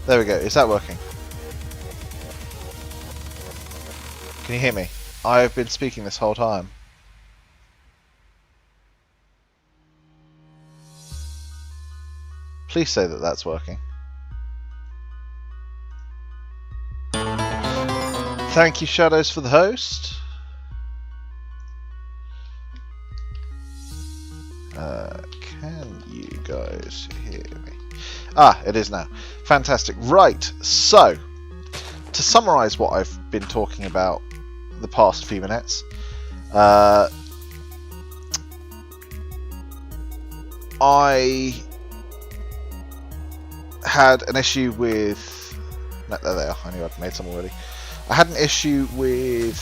There we go. Is that working? Can you hear me? I've been speaking this whole time. Please say that that's working. Thank you, Shadows, for the host. Can you guys hear me? Ah, it is now. Fantastic. Right, so, to summarise what I've been talking about the past few minutes, I had an issue with... No, there they are. I knew I'd made some already. I had an issue with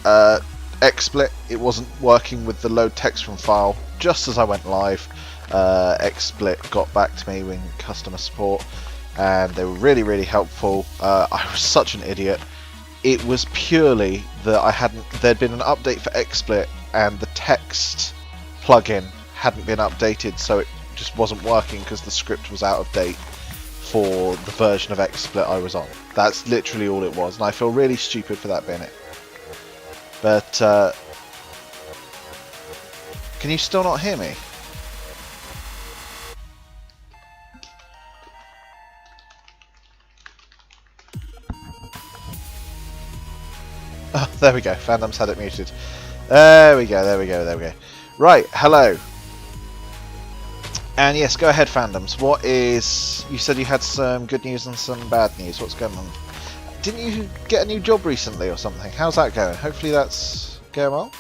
XSplit. It wasn't working with the load text from file. Just as I went live, XSplit got back to me with customer support, and they were really, really helpful. I was such an idiot. It was purely that there'd been an update for XSplit, and the text plugin hadn't been updated, so it just wasn't working because the script was out of date for the version of XSplit I was on. That's literally all it was, and I feel really stupid for that being it. But can you still not hear me? Oh, there we go. Fandom's had it muted. There we go, there we go, there we go. Right, hello. And yes, go ahead, Fandoms. What is... You said you had some good news and some bad news. What's going on? Didn't you get a new job recently or something? How's that going? Hopefully that's going well.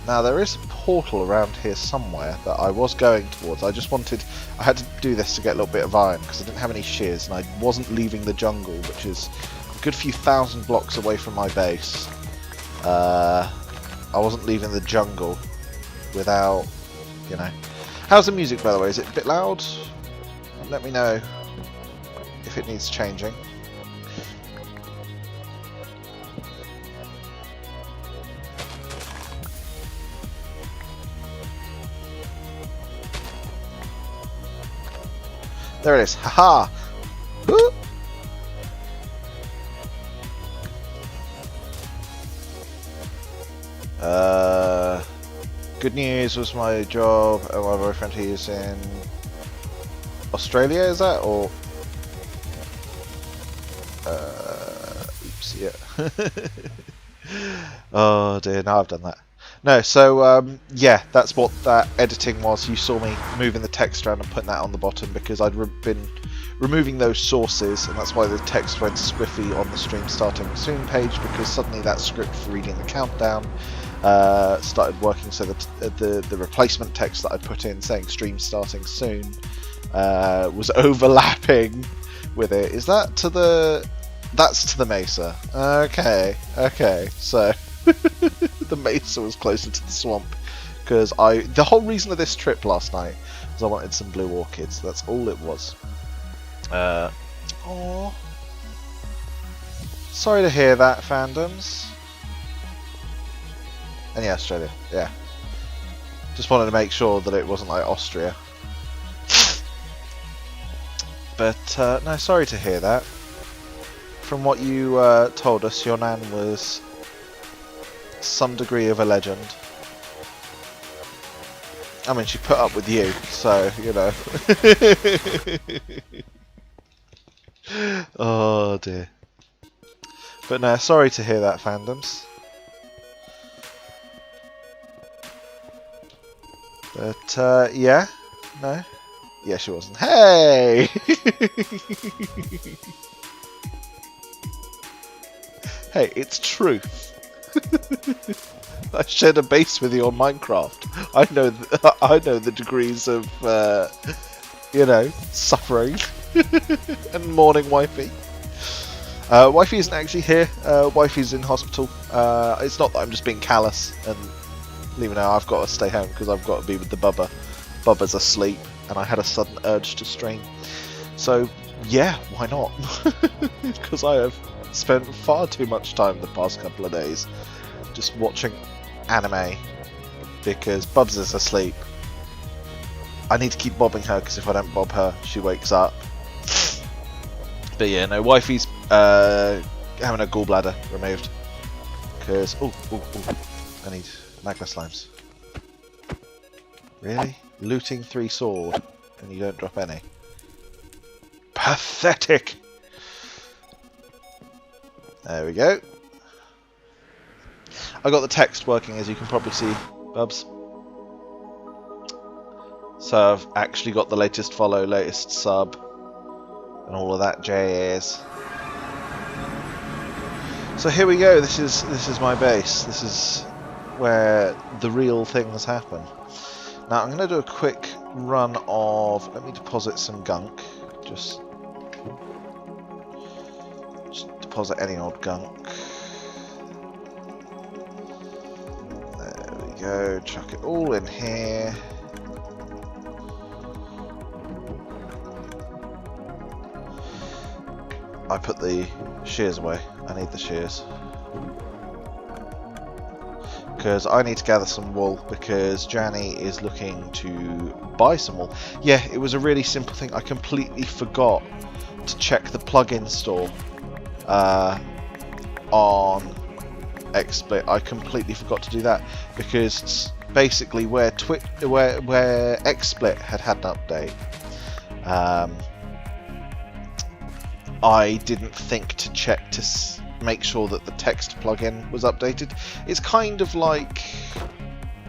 Now, there is a portal around here somewhere that I was going towards. I had to do this to get a little bit of iron because I didn't have any shears, and I wasn't leaving the jungle, which is a good few thousand blocks away from my base. I wasn't leaving the jungle without, you know... How's the music, by the way? Is it a bit loud? Let me know if it needs changing. There it is. Haha! Woo! Good news was my job and my boyfriend, he is in Australia, is that? Or oops, yeah. Oh dear, now I've done that. No, so yeah, that's what that editing was. You saw me moving the text around and putting that on the bottom because I'd been removing those sources, and that's why the text went squiffy on the stream starting soon page, because suddenly that script for reading the countdown started working, so that the replacement text that I put in saying stream starting soon was overlapping with it. Is that to the... That's to the Mesa. Okay, so the Mesa was closer to the swamp, because the whole reason of this trip last night was I wanted some blue orchids. That's all it was. Aww. Sorry to hear that, Fandoms. And yeah, Australia, yeah. Just wanted to make sure that it wasn't like Austria. But no, sorry to hear that. From what you told us, your nan was some degree of a legend. I mean, she put up with you, so, you know. Oh dear. But no, sorry to hear that, Fandoms. But, yeah. No? Yeah, she wasn't. Hey! Hey, it's truth. I shared a base with you on Minecraft. I know the degrees of, you know, suffering and mourning wifey. Wifey isn't actually here. Wifey's in hospital. It's not that I'm just being callous and leaving her. I've got to stay home because I've got to be with the Bubba. Bubba's asleep, and I had a sudden urge to stream. So, yeah, why not? Because I have spent far too much time the past couple of days just watching anime because Bubs is asleep. I need to keep bobbing her, because if I don't bob her, she wakes up. But yeah, no, wifey's having a gallbladder removed. Because, I need magma slimes. Really? Looting 3 sword, and you don't drop any? Pathetic! There we go. I got the text working, as you can probably see, Bubs. So I've actually got the latest follow, latest sub, and all of that jazz. So here we go. This is my base. This is where the real things happen. Now I'm going to do a quick run of. Let me deposit some gunk. Just deposit any old gunk. There we go. Chuck it all in here. I put the shears away. I need the shears. Because I need to gather some wool, because Janny is looking to buy some wool. Yeah, it was a really simple thing. I completely forgot to check the plugin store on XSplit. I completely forgot to do that, because basically where XSplit had an update, I didn't think to check to make sure that the text plugin was updated. It's kind of like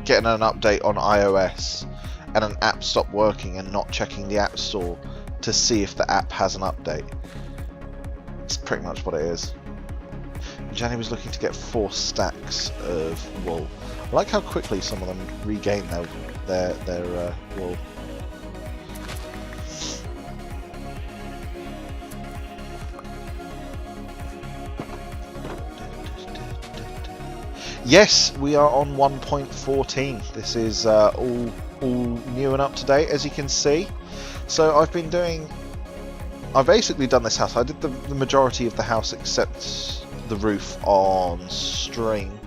getting an update on iOS and an app stopped working and not checking the App Store to see if the app has an update. It's pretty much what it is. Jenny was looking to get 4 stacks of wool. I like how quickly some of them regain their wool. Yes, we are on 1.14. This is all new and up to date, as you can see. So I've basically done this house. I did the majority of the house except the roof on stream.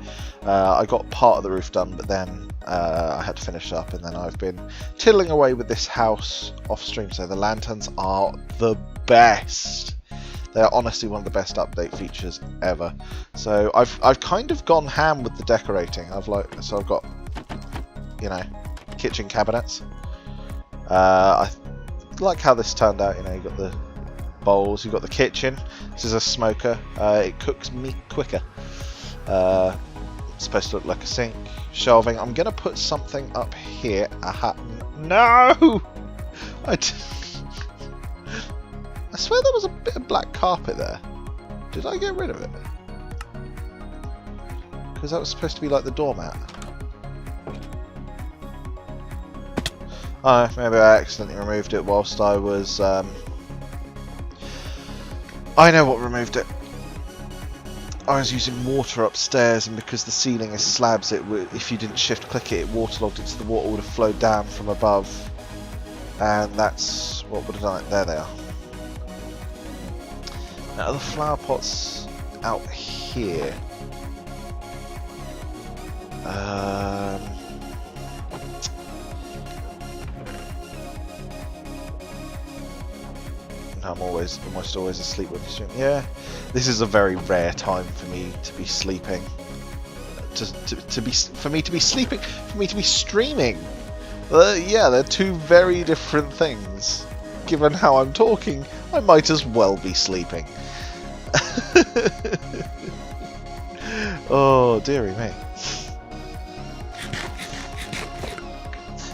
I got part of the roof done, but then I had to finish up, and then I've been tiddling away with this house off stream. So the lanterns are the best. They are honestly one of the best update features ever. So I've kind of gone ham with the decorating. I've got, you know, kitchen cabinets. I like how this turned out. You know, you got the bowls, you got the kitchen. This is a smoker. It cooks meat quicker. It's supposed to look like a sink. Shelving. I'm gonna put something up here. Aha! No! I swear there was a bit of black carpet there. Did I get rid of it? Because that was supposed to be like the doormat. Oh, maybe I accidentally removed it whilst I was... I know what removed it. I was using water upstairs, and because the ceiling is slabs, if you didn't shift click it, it waterlogged it, so the water would have flowed down from above. And that's what would have done it. There they are. Now the flower pots out here. I'm almost always asleep when you stream. Yeah, this is a very rare time for me to be sleeping. For me to be streaming. Yeah, they're 2 very different things. Given how I'm talking, I might as well be sleeping. Oh, dearie me.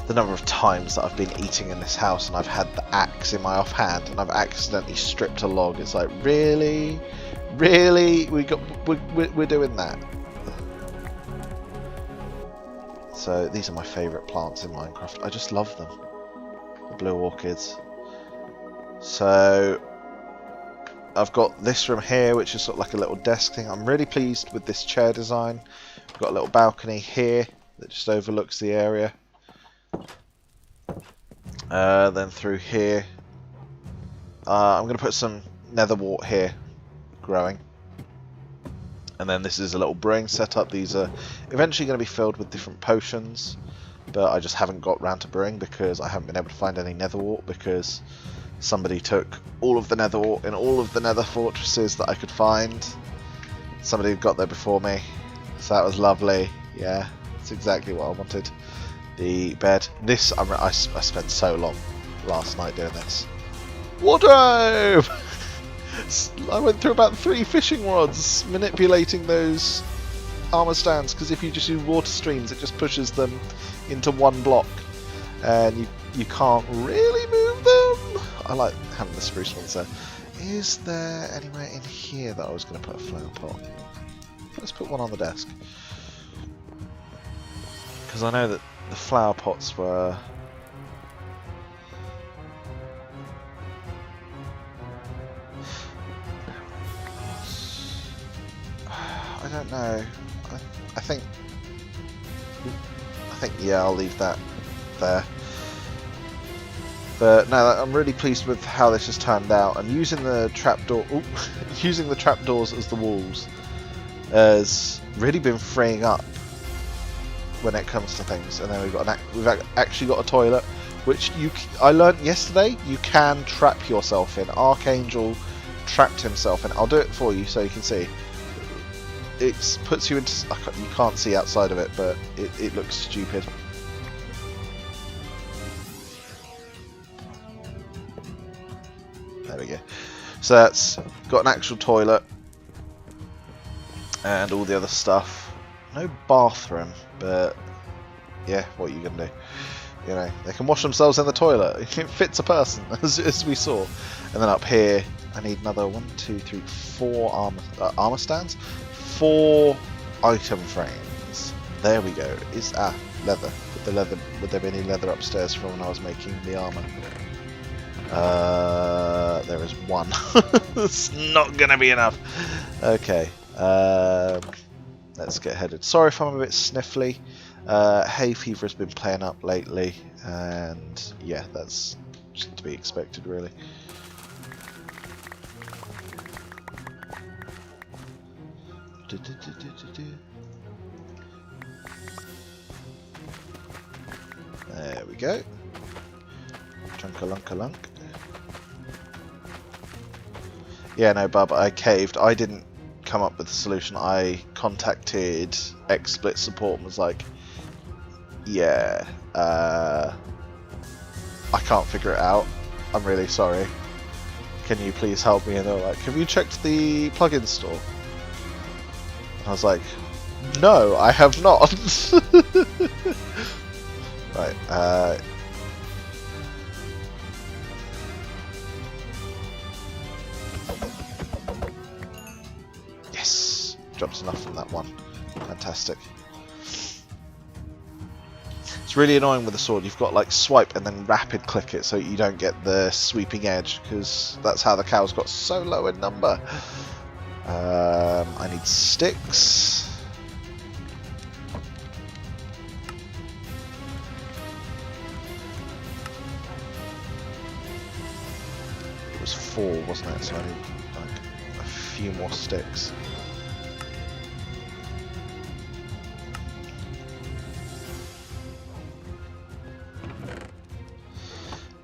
The number of times that I've been eating in this house and I've had the axe in my offhand and I've accidentally stripped a log. It's like, really? Really? We're doing that. So these are my favourite plants in Minecraft. I just love them. The blue orchids. So I've got this room here, which is sort of like a little desk thing. I'm really pleased with this chair design. We've got a little balcony here that just overlooks the area. Then through here, I'm going to put some nether wart here, growing. And then this is a little brewing setup. These are eventually going to be filled with different potions. but I just haven't got round to brewing because I haven't been able to find any nether wart, because somebody took all of the nether wart in all of the nether fortresses that I could find. Somebody got there before me, so that was lovely. Yeah, that's exactly what I wanted. The bed. This, I spent so long last night doing this. Wardrobe! I went through about 3 fishing rods manipulating those armor stands, because if you just use water streams it just pushes them into one block and you can't really move them. I like having the spruce ones there. Is there anywhere in here that I was going to put a flower pot? Let's put one on the desk, because I know that the flower pots were... I don't know. I think yeah, I'll leave that there. But no, I'm really pleased with how this has turned out. And using the trapdoor, using the trapdoors as the walls has really been freeing up when it comes to things. And then we've actually got a toilet, which I learnt yesterday. You can trap yourself in. Archangel trapped himself in. I'll do it for you so you can see. It puts you into... You can't see outside of it, but it looks stupid. There we go. So that's got an actual toilet and all the other stuff. No bathroom, but yeah, what are you gonna do? You know, they can wash themselves in the toilet. It fits a person, as we saw. And then up here, I need another 1, 2, 3, 4 armor stands. 4 item frames. There we go. Is leather. Would there be any leather upstairs from when I was making the armor? There is 1. It's not gonna be enough. Okay. Let's get headed. Sorry if I'm a bit sniffly. Hay fever has been playing up lately, and yeah, that's just to be expected, really. There we go. Chunkalunkalunk. Yeah, no, Bub, I caved. I didn't come up with a solution. I contacted XSplit support and was like, yeah, I can't figure it out. I'm really sorry. Can you please help me? And they were like, have you checked the plugin store? I was like, no, I have not. Right, yes, drops enough from that one. Fantastic. It's really annoying with the sword. You've got like swipe and then rapid click it so you don't get the sweeping edge, because that's how the cows got so low in number. I need sticks. It was 4, wasn't it? So I need like a few more sticks.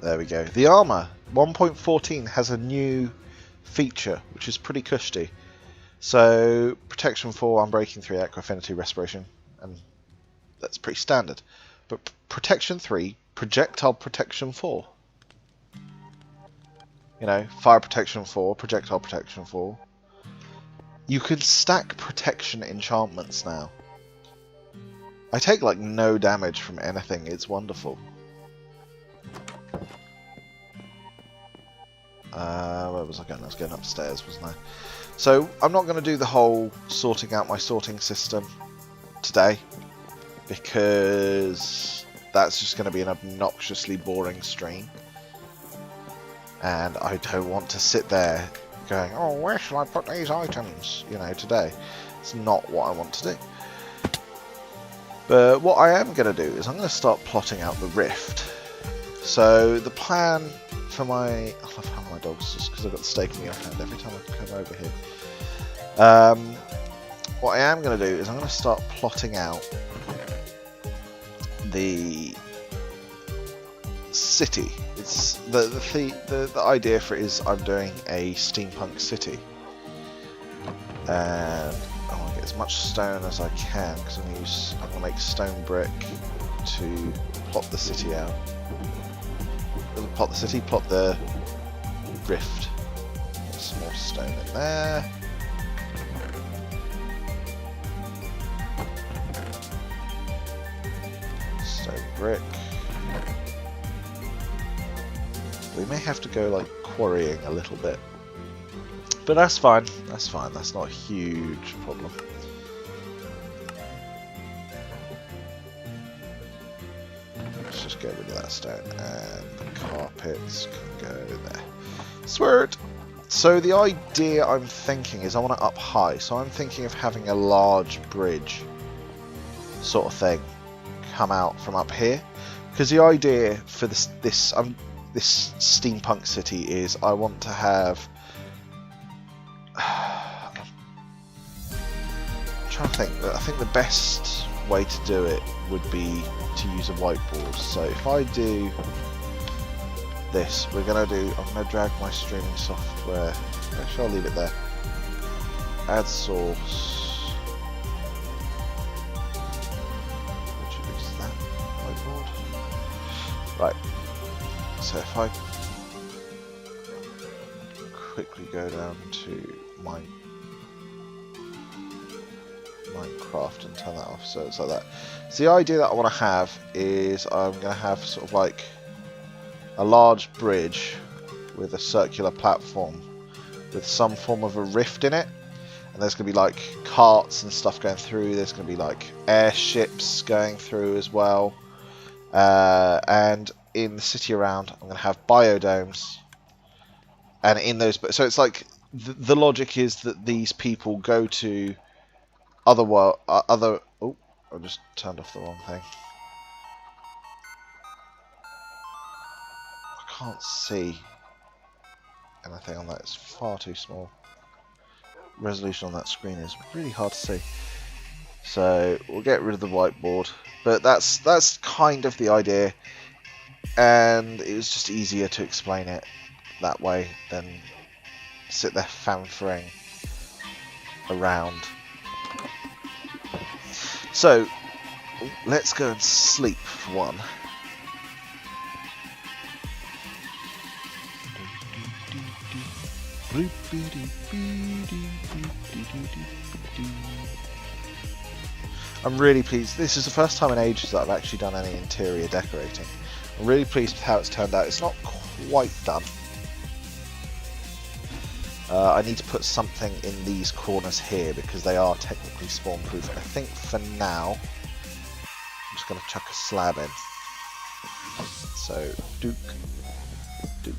There we go. The armor 1.14 has a new feature, which is pretty cushy. So, protection 4, unbreaking 3, acro affinity, respiration, and that's pretty standard. But protection 3, projectile protection 4. You know, fire protection 4, projectile protection 4. You can stack protection enchantments now. I take like no damage from anything, it's wonderful. Where was I going? I was going upstairs, wasn't I? So I'm not going to do the whole sorting out my sorting system today, because that's just going to be an obnoxiously boring stream, and I don't want to sit there going, oh, where shall I put these items, you know, today. It's not what I want to do. But what I am going to do is I'm going to start plotting out the rift. So the plan for my... I love how my dog's just because I've got the stake in the offhand every time I come over here. What I am going to do is I'm going to start plotting out the city. It's the idea for it is I'm doing a steampunk city, and I want to get as much stone as I can because I'm going to make stone brick to plot the city out. Plot the city, plot the rift. Some more stone in there. Stone brick. We may have to go like quarrying a little bit, but that's fine. That's fine. That's not a huge problem. Let's just get rid of that stone, and the carpets can go there. Sweet. So the idea I'm thinking is I want to up high. So I'm thinking of having a large bridge sort of thing come out from up here, because the idea for this steampunk city is I want to have. I'm trying to think. I think the best way to do it would be to use a whiteboard. So if I do this, I'm gonna drag my streaming software. Actually, I'll leave it there. Add source. Introduce that whiteboard. Right. So if I quickly go down to Minecraft and turn that off, so it's like that. So the idea that I want to have is I'm going to have sort of like a large bridge with a circular platform with some form of a rift in it, and there's going to be like carts and stuff going through. There's going to be like airships going through as well, and in the city around I'm going to have biodomes, and in those, so it's like the logic is that these people go to other oh, I just turned off the wrong thing. I can't see anything on that. It's far too small. Resolution on that screen is really hard to see. So we'll get rid of the whiteboard, but that's kind of the idea, and it was just easier to explain it that way than sit there fanfaring around. So let's go and sleep for one. I'm really pleased. This is the first time in ages that I've actually done any interior decorating. I'm really pleased with how it's turned out. It's not quite done. I need to put something in these corners here because they are technically spawn proof. I think for now I'm just going to chuck a slab in. So Duke. To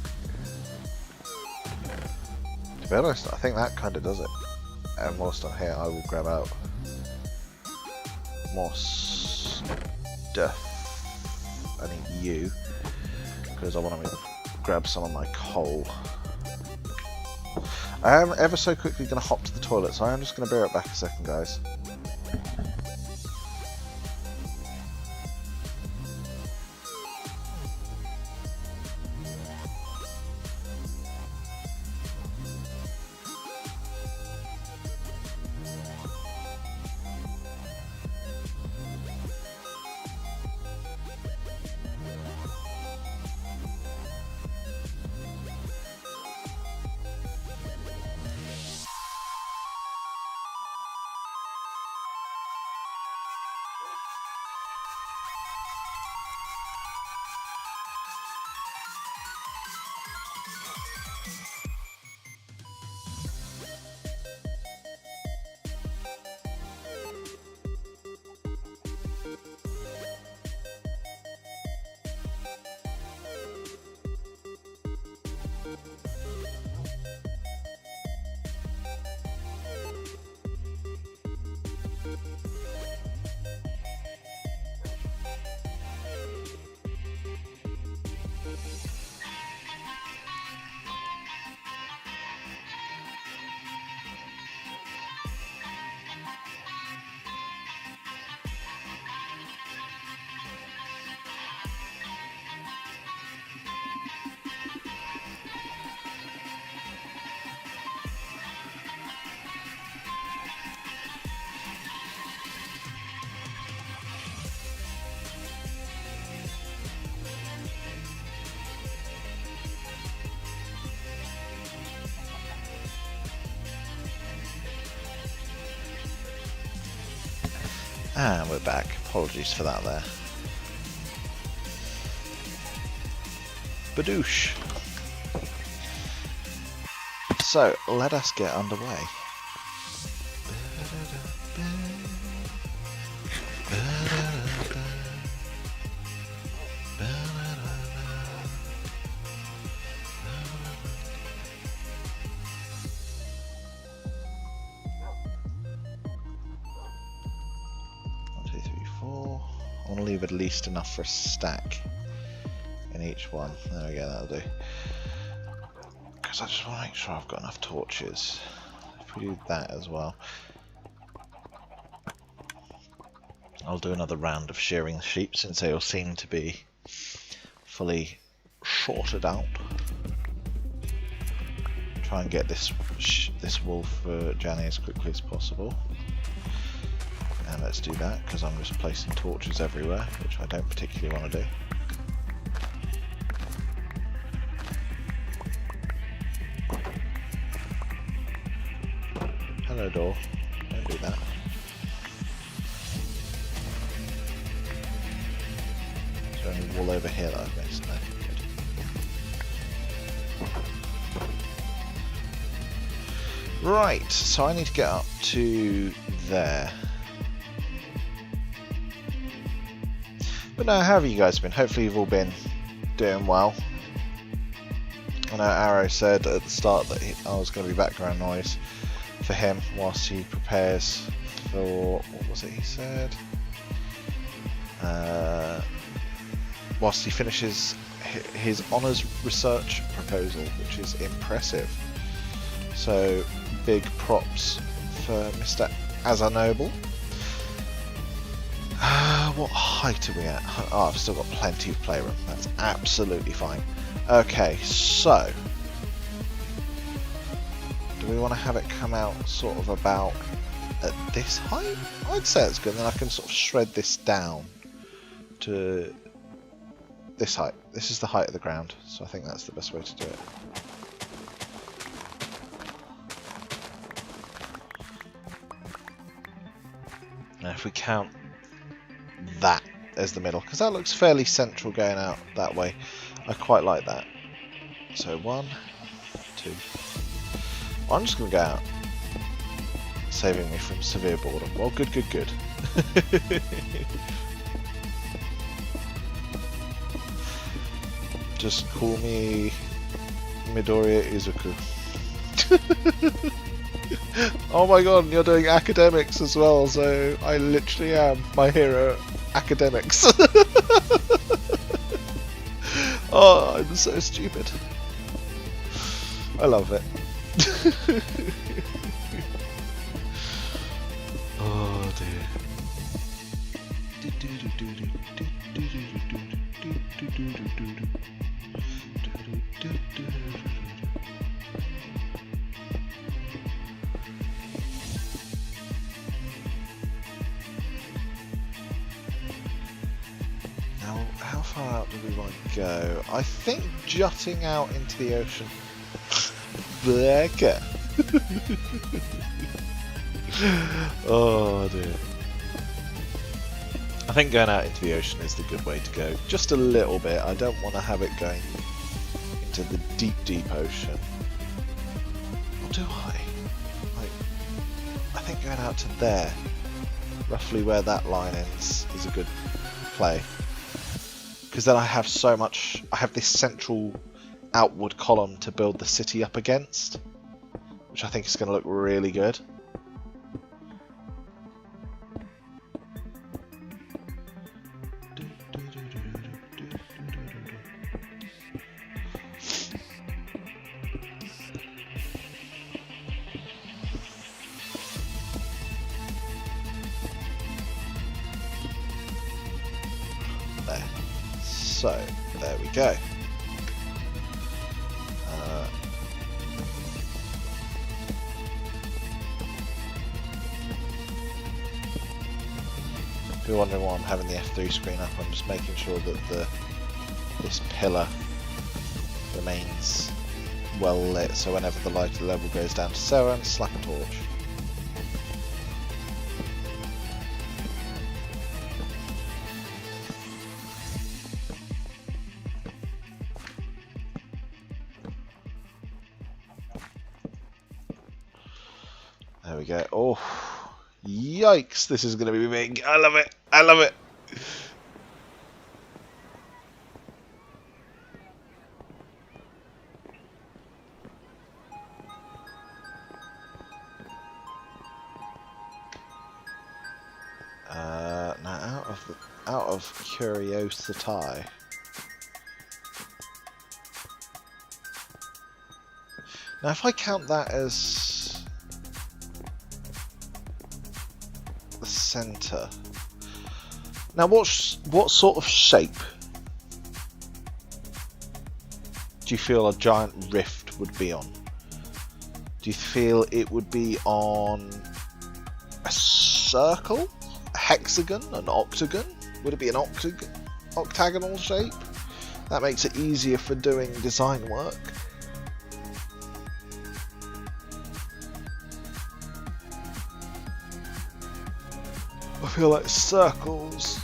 be honest, I think that kind of does it. And whilst I'm here, I will grab out more stuff. I need you because I want to grab some of my coal. I am ever so quickly going to hop to the toilet, so I am just going to be right back a second, guys. And we're back. Apologies for that there. Badoosh. So, let us get underway. I want to leave at least enough for a stack in each one. There we go, that'll do. Because I just want to make sure I've got enough torches. If we do that as well, I'll do another round of shearing the sheep since they all seem to be fully sorted out. Try and get this wool for Janny as quickly as possible. And let's do that, because I'm just placing torches everywhere, which I don't particularly want to do. Hello, door. Don't do that. Is there any wool over here that I've missed? No. Good. Right, so I need to get up to there. But no, how have you guys been? Hopefully you've all been doing well. I know Arrow said at the start that I was going to be background noise for him whilst he prepares for, what was it he said? Whilst he finishes his honours research proposal, which is impressive. So big props for Mr. Azanoble. What height are we at? Oh, I've still got plenty of playroom. That's absolutely fine. Okay, so do we want to have it come out sort of about at this height? I'd say it's good. Then I can sort of shred this down to this height. This is the height of the ground, so I think that's the best way to do it. Now, if we count that as the middle, because that looks fairly central going out that way. I quite like that. So 1, 2. I'm just going to go out, saving me from severe boredom. Well, good, good, good. Just call me Midoriya Izuku. Oh my god, and you're doing academics as well, so I literally am My Hero Academics. Oh, I'm so stupid. I love it. Oh dear. Now, how far out do we want to go? I think jutting out into the ocean. Blacka. Oh dear. I think going out into the ocean is the good way to go. Just a little bit. I don't want to have it going into the deep, deep ocean. Or do I? Like, I think going out to there, roughly where that line ends, is a good play. Because then I have so much. I have this central outward column to build the city up against, which I think is going to look really good. There. So, there we go. If you're wondering why I'm having the F3 screen up, I'm just making sure that this pillar remains well lit, so whenever the light level goes down to 0, slap a torch. we go. Oh, yikes! This is going to be big. I love it. I love it. Now out of curiosity. Now, if I count that as the centre, now what sort of shape do you feel a giant rift would be on? Do you feel it would be on a circle, a hexagon, an octagon? Would it be an octagonal shape? That makes it easier for doing design work. I feel like circles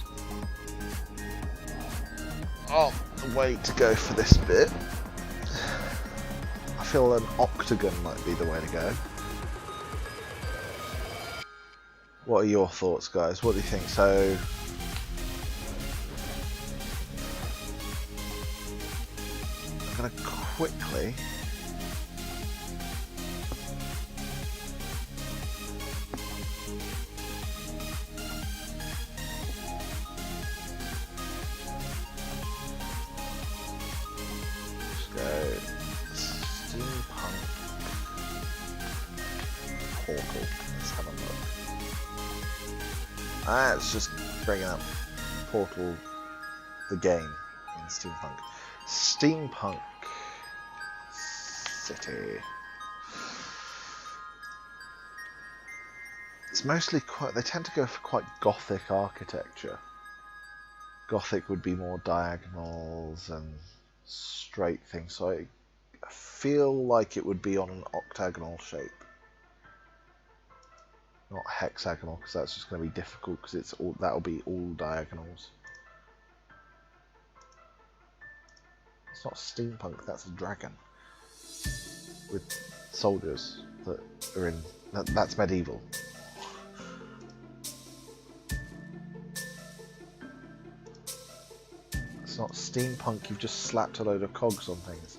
are the way to go for this bit. I feel an octagon might be the way to go. What are your thoughts, guys? What do you think? So, I'm going to quickly portal. Let's have a look. It's just bringing up Portal, the game in Steampunk. Steampunk City. It's mostly quite. They tend to go for quite gothic architecture. Gothic would be more diagonals and straight things. So I feel like it would be on an octagonal shape. Not hexagonal, because that's just going to be difficult, because it's all that'll be all diagonals. It's not steampunk, that's a dragon with soldiers that are in. That's medieval. It's not steampunk. You've just slapped a load of cogs on things.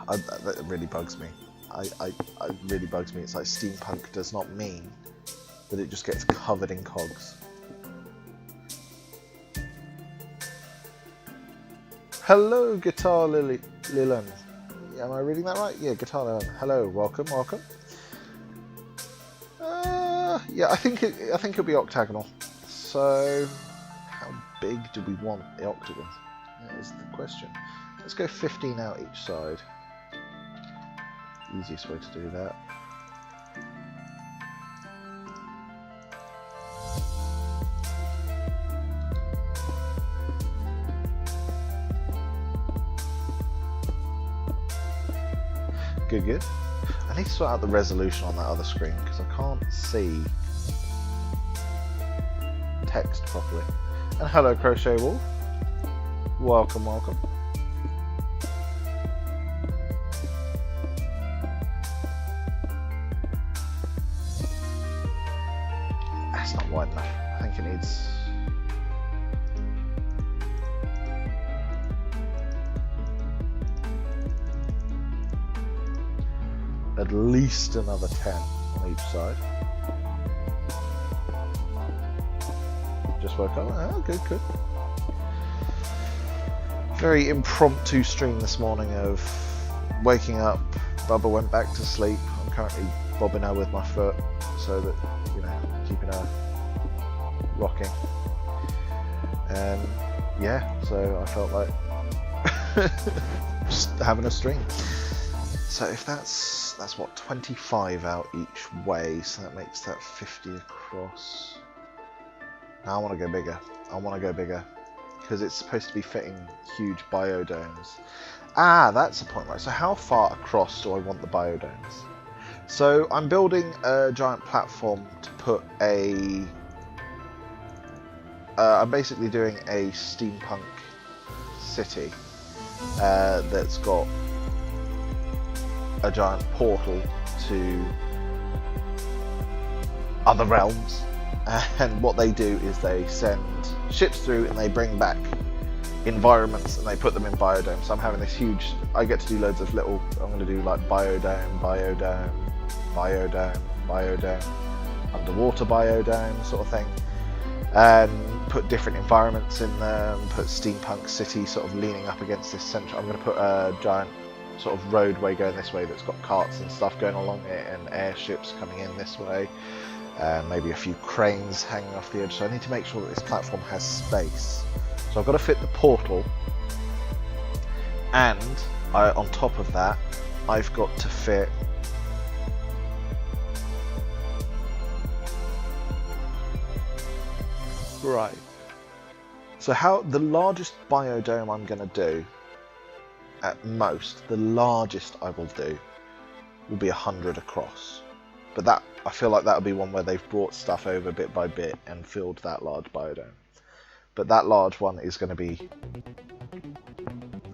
That really bugs me. It really bugs me. It's like steampunk does not mean that it just gets covered in cogs. Hello, Guitar Lilin. Am I reading that right? Yeah, Guitar Lilin. Hello, welcome. Yeah, I think it'll be octagonal. So, how big do we want the octagon? That is the question. Let's go 15 out each side. Easiest way to do that. Good. I need to sort out the resolution on that other screen because I can't see text properly. And hello, Crochet Wolf. Welcome. That's not wide enough. I think it needs... at least another 10 on each side. Just woke up. Oh, good. Very impromptu stream this morning of waking up. Bubba went back to sleep. I'm currently bobbing her with my foot so that, keeping her rocking. And yeah, so I felt like just having a stream. So if that's what, 25 out each way, so that makes that 50 across. Now I want to go bigger. Because it's supposed to be fitting huge biodomes. That's the point, right? So how far across do I want the biodomes? So I'm building a giant platform to put a... I'm basically doing a steampunk city that's got a giant portal to other realms, and what they do is they send ships through and they bring back environments and they put them in biodomes. So I'm having this huge, I get to do loads of little, I'm going to do like biodome, biodome, biodome, biodome, underwater biodome sort of thing, and put different environments in them, put steampunk city sort of leaning up against this central. I'm going to put a giant sort of roadway going this way that's got carts and stuff going along it and airships coming in this way, and maybe a few cranes hanging off the edge. So I need to make sure that this platform has space. So I've got to fit the portal, and on top of that I've got to fit right. So how the largest biodome I'm going to do, at most, the largest I will do will be 100 across. But that, I feel like that'll be one where they've brought stuff over bit by bit and filled that large biodome. But that large one is going to be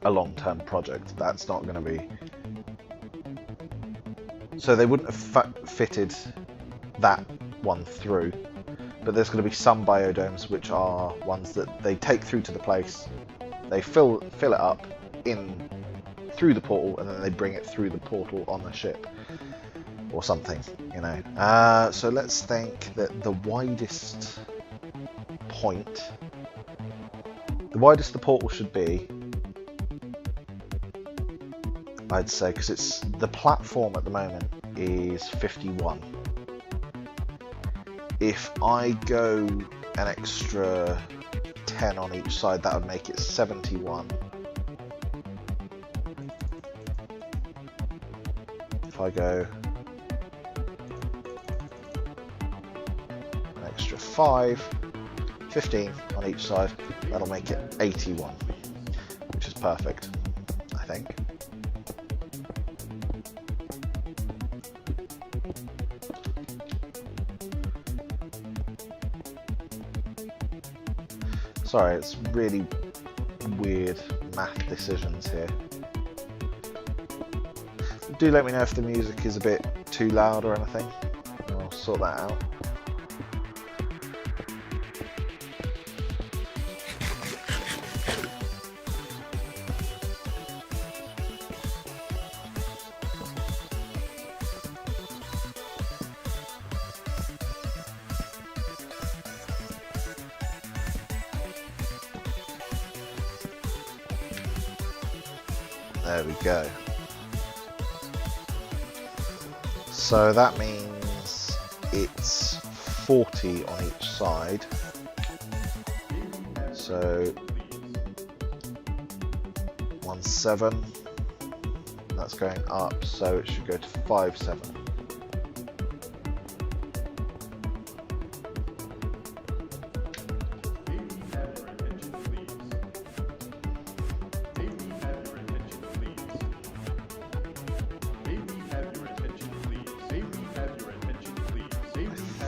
a long-term project. That's not going to be... So they wouldn't have fitted that one through. But there's going to be some biodomes which are ones that they take through to the place, they fill it up in through the portal, and then they bring it through the portal on a ship or something, you know. So let's think that the widest point, the widest the portal should be, I'd say, because it's the platform at the moment is 51. If I go an extra 10 on each side, that would make it 71. If I go an extra 15 on each side, that'll make it 81, which is perfect, I think. Sorry, it's really weird math decisions here. Do let me know if the music is a bit too loud or anything, and I'll sort that out. There we go. So that means it's 40 on each side. So 17. That's going up, so it should go to 57.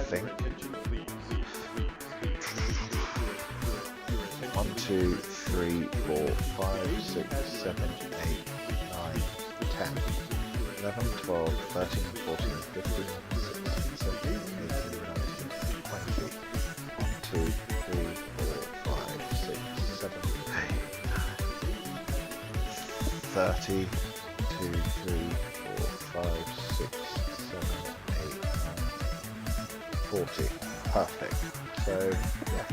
Think. 1, 2, 3, 4, 5, 6, 7, 8, 9, 10, 11, 12, 13, 14, 15, 16, 17, 18, 19, 20. 1, 2, 3, 4, 5, 6, 7, 8, 30, 2, 3, 4, 5, 6, 7, 8, 9, 40. Perfect. So yeah,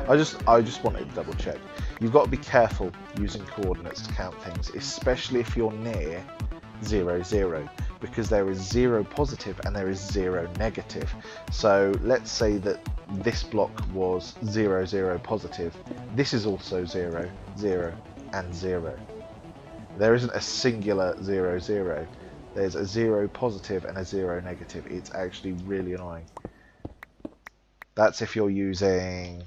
I just wanted to double check. You've got to be careful using coordinates to count things, especially if you're near 0, 0, because there is 0 positive and there is 0 negative. So let's say that this block was 0, 0 positive. This is also 0, 0, and 0. There isn't a singular 0, 0. There's a 0 positive and a 0 negative. It's actually really annoying. That's if you're using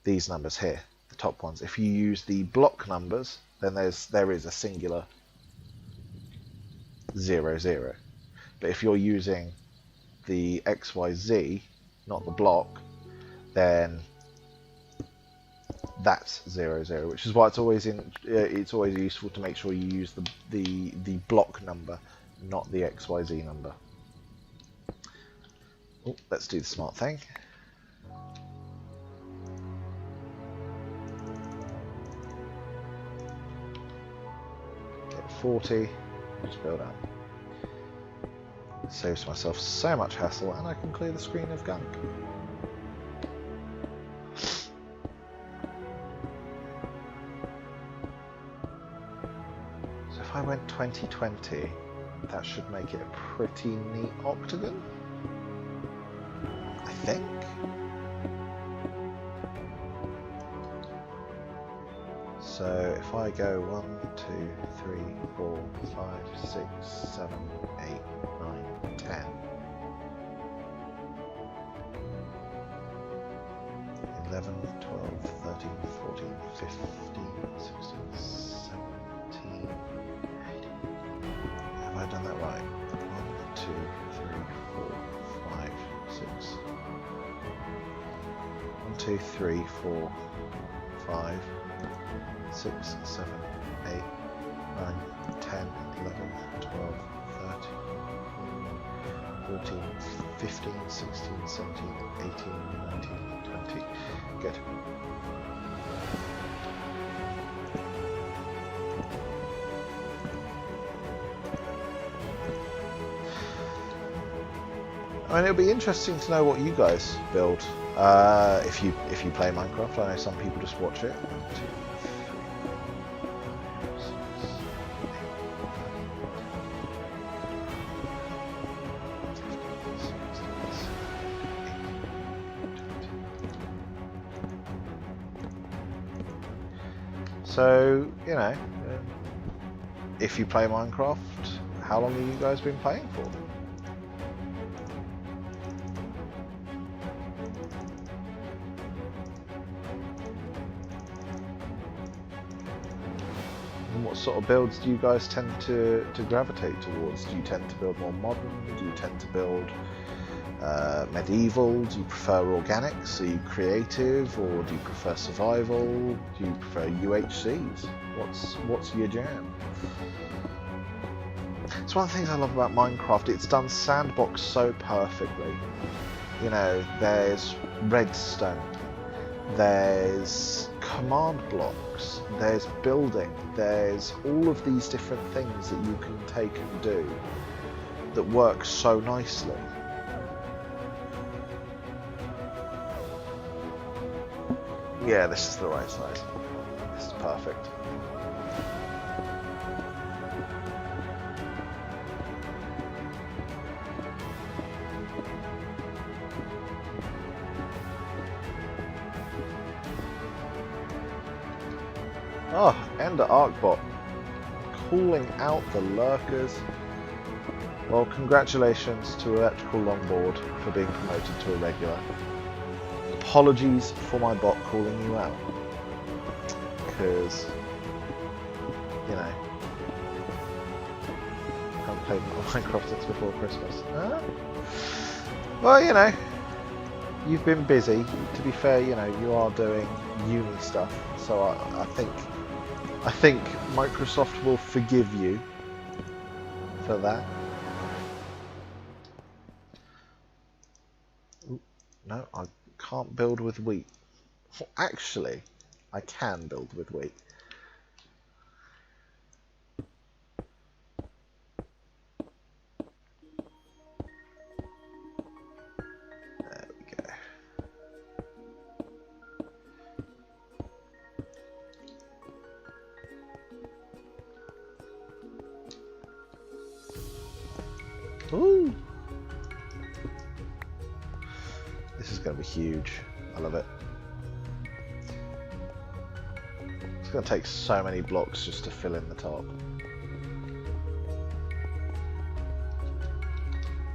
these numbers here, the top ones. If you use the block numbers, then there is a singular 0, 0. But if you're using the XYZ, not the block, then that's 0, 0, which is why it's always useful to make sure you use the block number, not the XYZ number. Oh, let's do the smart thing. Get 40, just build up. Saves myself so much hassle, and I can clear the screen of gunk. So if I went 2020, that should make it a pretty neat octagon, I think. So if I go 1, 2, 3, 4, 5, 6, 7, 8, 9, 10. 11, 12, 13, 14, 15, 16, 17, 18. Have I done that right? 1, 2, 3, 4, 5, 6. 1, 2, 3, 4, 5, 6, 7, 8, 9, 10, 11, 12, 13, 14, 15, 16, 17, 18, 19, 20. Good. I mean, it'll be interesting to know what you guys build if you play Minecraft. I know some people just watch it. 2, 3, 4, 5, 6, 7, 8, 9, 10. So, you know, if you play Minecraft, how long have you guys been playing for? And what sort of builds do you guys tend to gravitate towards? Do you tend to build more modern? Do you tend to build medieval? Do you prefer organics? Are you creative, or do you prefer survival? Do you prefer UHCs? What's your jam? It's one of the things I love about Minecraft. It's done sandbox so perfectly. You know, there's redstone, there's command blocks, there's building, there's all of these different things that you can take and do that work so nicely. Yeah, this is the right size. This is perfect. Oh, and the Arcbot calling out the lurkers. Well, congratulations to Electrical Longboard for being promoted to a regular. Apologies for my bot calling you out, because, you know, I haven't played Minecraft since before Christmas. Well, you know, you've been busy. To be fair, you know, you are doing uni stuff, so I think Microsoft will forgive you for that. Ooh, no, I can't build with wheat. Well, actually, I can build with wheat. There we go. Ooh. This is going to be huge. I love it. It's going to take so many blocks just to fill in the top.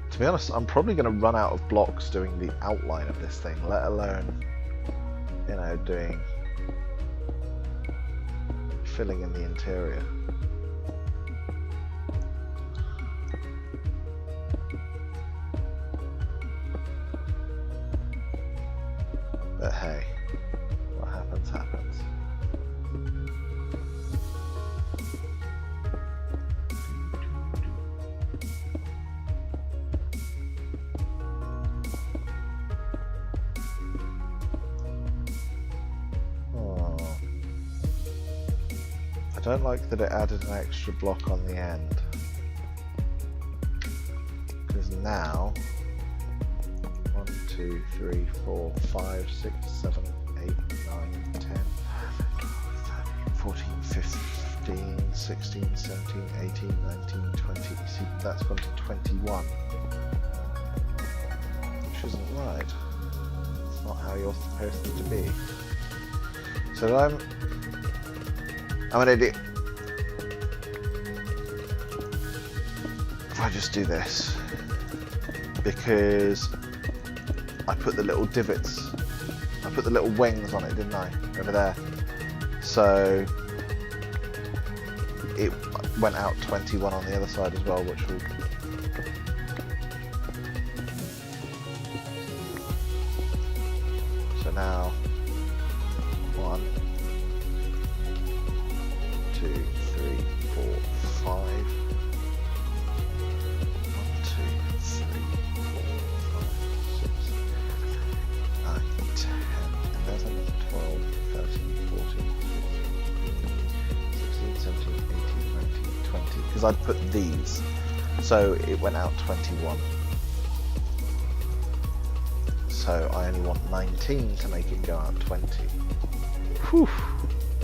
To be honest, I'm probably going to run out of blocks doing the outline of this thing, let alone, you know, filling in the interior. But hey, what happens, happens. don't like that it added an extra block on the end. Because now 1, 2, 3, 4, 5, 6, 7, 8, 9, 10, 14, 15, 16, 17, 18, 19, 20. You see, that's gone to 21. Which isn't right. It's not how you're supposed to be. So I'm an idiot. If I just do this, because I put the little divots, I put the little wings on it, didn't I? Over there. So it went out 21 on the other side as well, which will so now 1, 2, 3, 4, 5. 1, 2, 3, 4, 5, 6, 9, 10, 11, 12, 13, 14, 15, 16, 17, 18, 19, 20. Because I'd put these, so it went out 21. So I only want 19 to make it go out 20. Whew.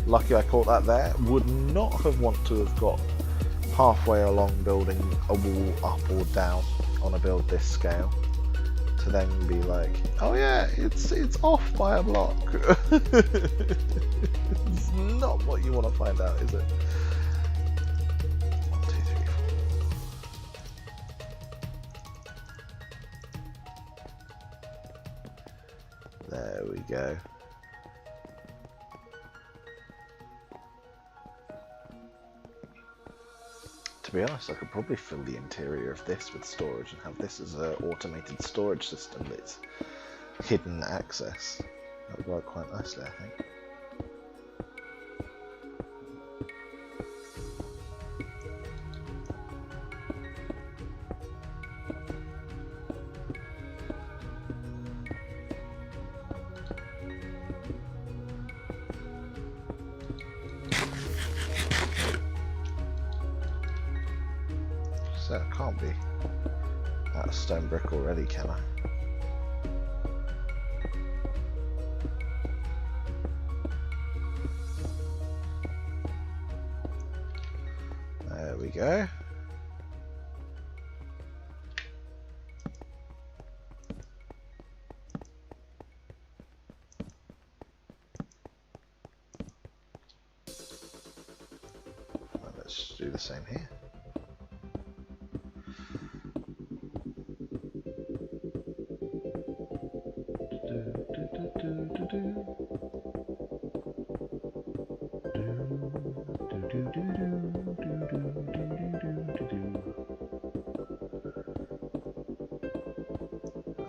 Lucky I caught that there. Would not have wanted to have got halfway along building a wall up or down on a build this scale to then be like, oh yeah, it's off by a block. It's not what you want to find out, is it? 1, 2, 3, 4. There we go. To be honest, I could probably fill the interior of this with storage and have this as an automated storage system that's hidden access. That would work quite nicely, I think. So it can't be out of stone brick already, can I? There we go. Well, let's do the same here.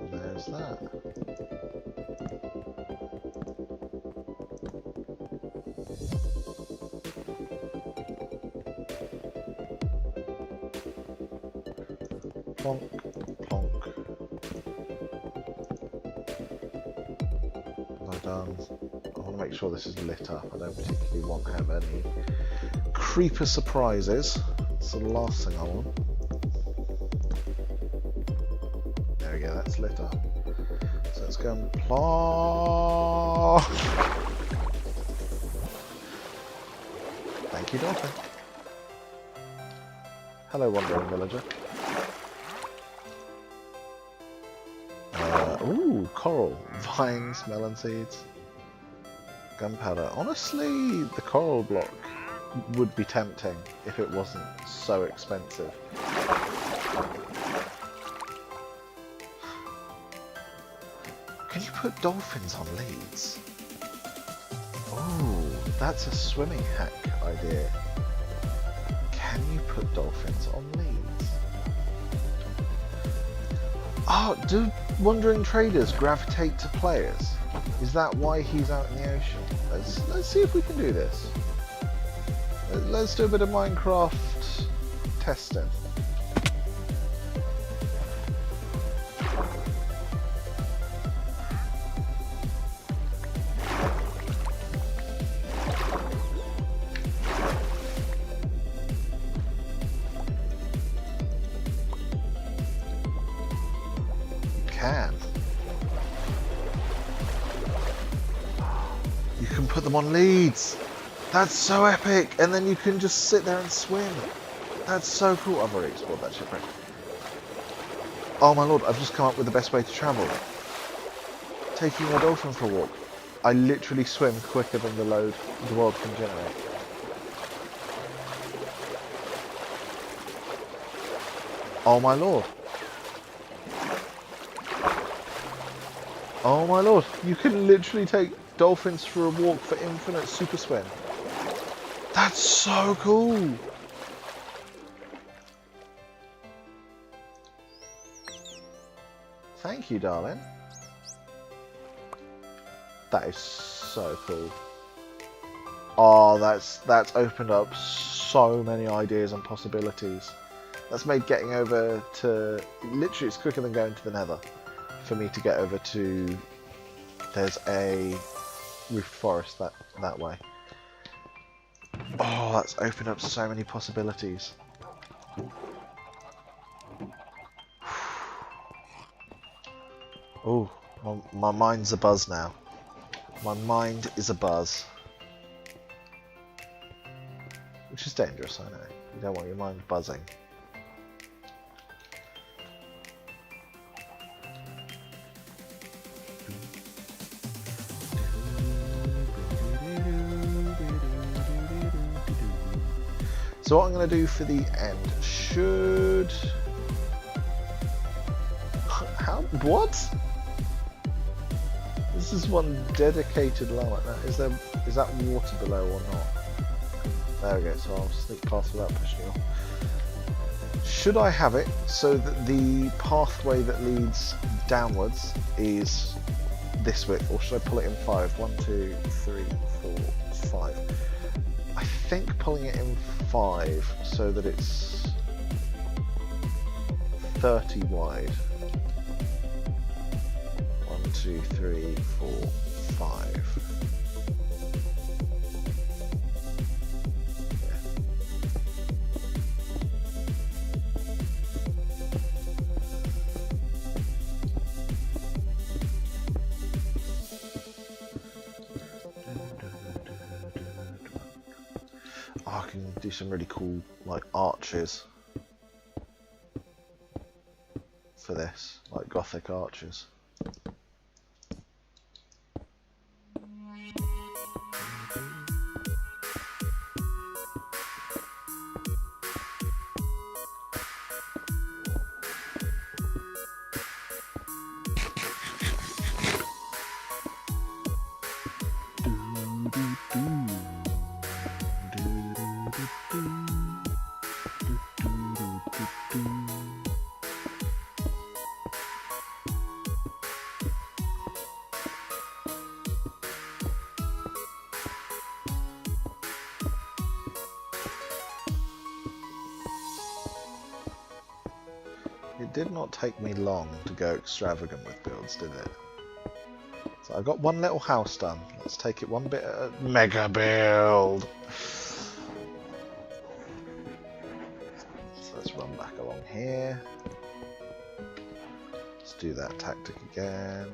And there's that. Plonk, plonk. Well done. I want to make sure this is lit up. I don't particularly want to have any creeper surprises. It's the last thing I want. There we go, that's lit up. So let's go and plonk. Thank you, dolphin. Hello, wandering villager. Ooh, coral, vines, melon seeds, gunpowder. Honestly, the coral block would be tempting if it wasn't so expensive. Can you put dolphins on leads? Oh, that's a swimming hack idea. Can you put dolphins on leads? Oh, do wandering traders gravitate to players? Is that why he's out in the ocean? Let's see if we can do this. Let's do a bit of Minecraft testing. can. You can put them on leads. That's so epic. And then you can just sit there and swim. That's so cool. I've already explored that shipwreck. Oh my lord, I've just come up with the best way to travel. Taking a dolphin for a walk. I literally swim quicker than the load the world can generate. Oh my lord. Oh my lord. You can literally take dolphins for a walk for infinite super swim. That's so cool. Thank you, darling. That is so cool. Oh, that's opened up so many ideas and possibilities. That's made getting over to... Literally, it's quicker than going to the Nether. For me to get over to... There's a roofed forest that way. Oh, that's opened up so many possibilities. Oh, my mind's abuzz now. My mind is abuzz. Which is dangerous, I know. You don't want your mind buzzing. So what I'm going to do for the end should... How? What? This is one dedicated line. Is that water below or not? There we go, so I'll sneak past without pushing it off. Should I have it so that the pathway that leads downwards is this width, or should I pull it in 5? 1, 2, 3, 4, 5. I think pulling it in 5 so that it's 30 wide. 1, 2, 3, 4, 5. Oh, I can do some really cool, like, arches for this, like Gothic arches. It did not take me long to go extravagant with builds, did it? So I got one little house done. Let's take it one bit at a mega build. So let's run back along here. Let's do that tactic again.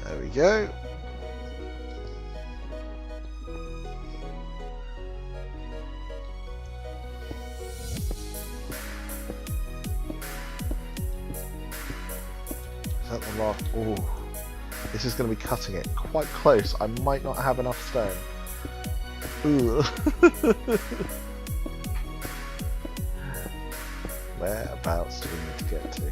There we go. Is that the last? Oh, this is going to be cutting it quite close. I might not have enough stone. Ooh. Whereabouts do we need to get to?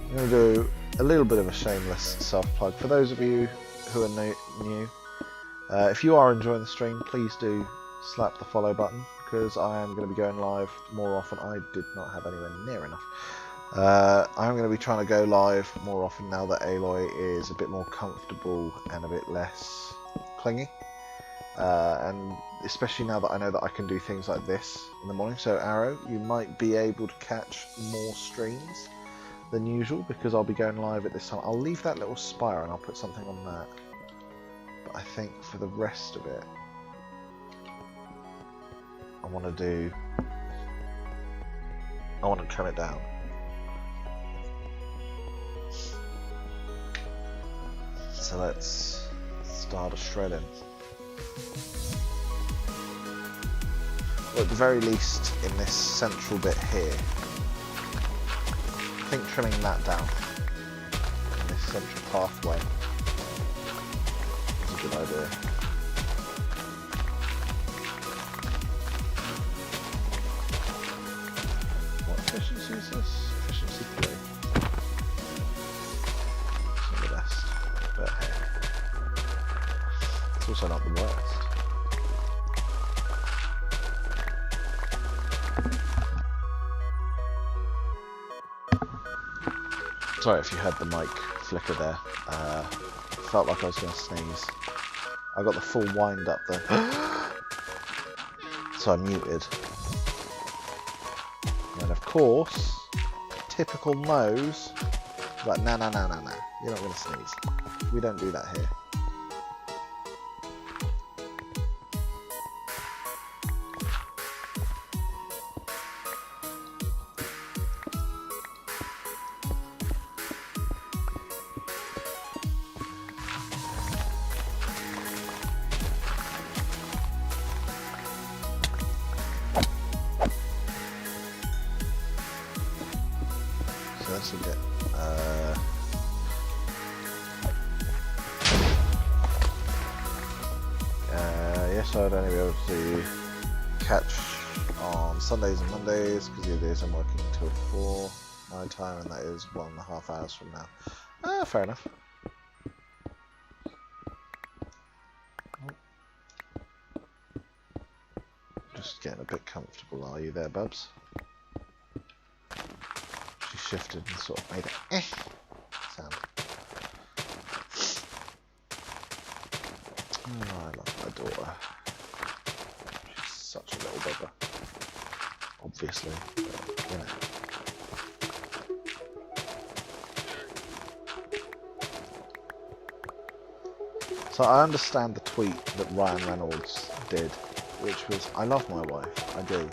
I'm going to do a little bit of a shameless self-plug. For those of you who are new, if you are enjoying the stream, please do slap the follow button, because I am going to be going live more often. I did not have anywhere near enough. I'm going to be trying to go live more often now that Aloy is a bit more comfortable and a bit less clingy. And especially now that I know that I can do things like this in the morning. So Arrow, you might be able to catch more streams than usual because I'll be going live at this time. I'll leave that little spire and I'll put something on that. But I think for the rest of it, I want to trim it down. So let's start a shredding. Well, at the very least, in this central bit here, I think trimming that down in this central pathway is a good idea. What efficiency is this? Efficiency 3. It's not the best, but hey, it's also not the worst. Sorry if you heard the mic flicker there. Felt like I was going to sneeze. I got the full wind up there, so I muted. And of course, typical nose, like nah, you're not going to sneeze. We don't do that here. That's a bit. Yes, I'd only be able to catch on Sundays and Mondays because the other days I'm working till 4 my time, and that is 1.5 hours from now. Fair enough. Just getting a bit comfortable, are you there, Bubs? Shifted and sort of made a sound. Oh, I love my daughter. She's such a little bugger. Obviously, but, you know. So I understand the tweet that Ryan Reynolds did, which was, I love my wife, I do.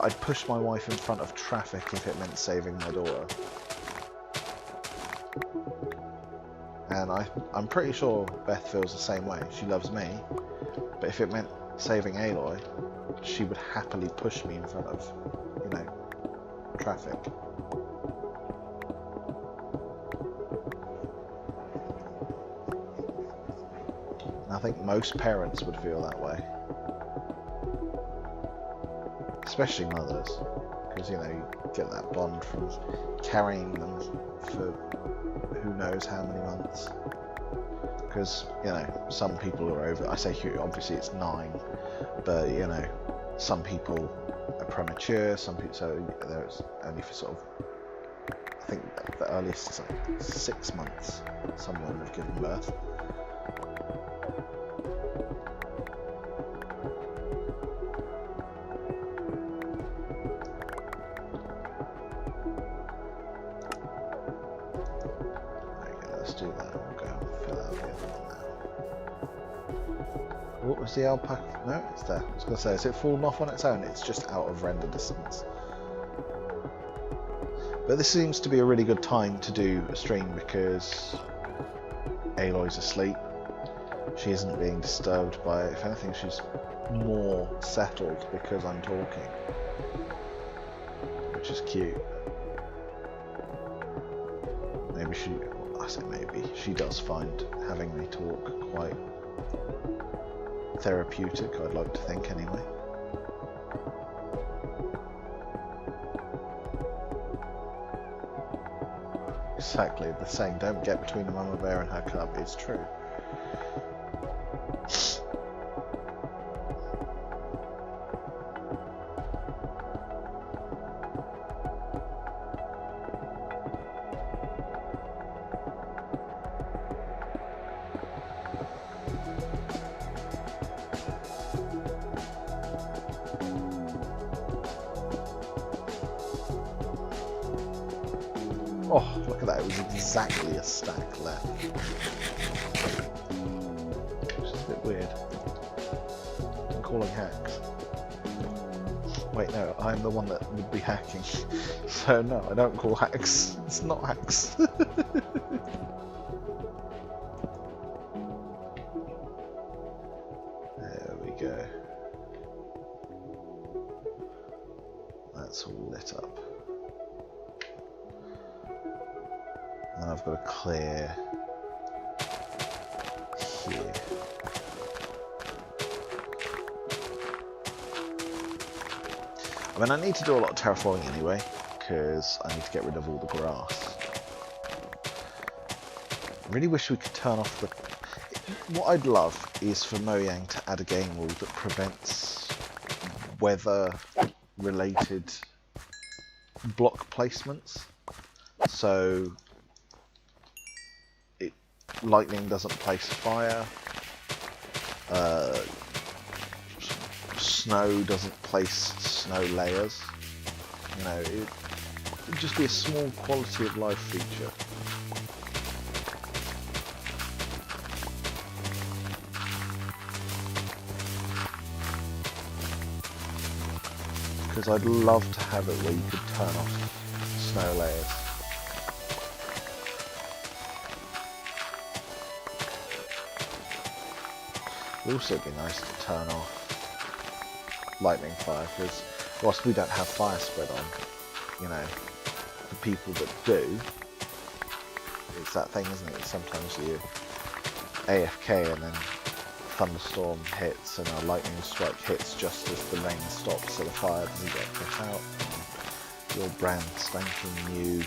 I'd push my wife in front of traffic if it meant saving my daughter. And I'm pretty sure Beth feels the same way. She loves me, but if it meant saving Aloy, she would happily push me in front of, you know, traffic. And I think most parents would feel that way. Especially mothers, because you know you get that bond from carrying them for who knows how many months. Because you know some people are over. I say obviously it's 9, but you know some people are premature. Some people, so there's only for sort of. I think the earliest is like 6 months. Some women have given birth. Let's do that. We'll go and fill out the other one now. What was the alpaca? No, it's there. I was going to say, is it fallen off on its own? It's just out of render distance. But this seems to be a really good time to do a stream because Aloy's asleep. She isn't being disturbed by it. If anything, she's more settled because I'm talking, which is cute. Maybe I say maybe, she does find having me talk quite therapeutic, I'd like to think anyway. Exactly, the saying, don't get between the mama bear and her cub, is true. Oh, look at that, it was exactly a stack left. Which is a bit weird. I'm calling hacks. Wait, no, I'm the one that would be hacking. So no, I don't call hacks. It's not hacks. There we go. That's all lit up. And then I've got to clear here. I mean, I need to do a lot of terraforming anyway, because I need to get rid of all the grass. I really wish we could turn off the... What I'd love is for Mojang to add a game rule that prevents weather-related block placements. So, lightning doesn't place fire, snow doesn't place snow layers. You know, it'd just be a small quality of life feature. Because I'd love to have it where you could turn off snow layers. It would also be nice to turn off lightning fire, because whilst we don't have fire spread on, you know, the people that do, it's that thing, isn't it? Sometimes you AFK and then thunderstorm hits and a lightning strike hits just as the rain stops, so the fire doesn't get put out. Your brand spanking new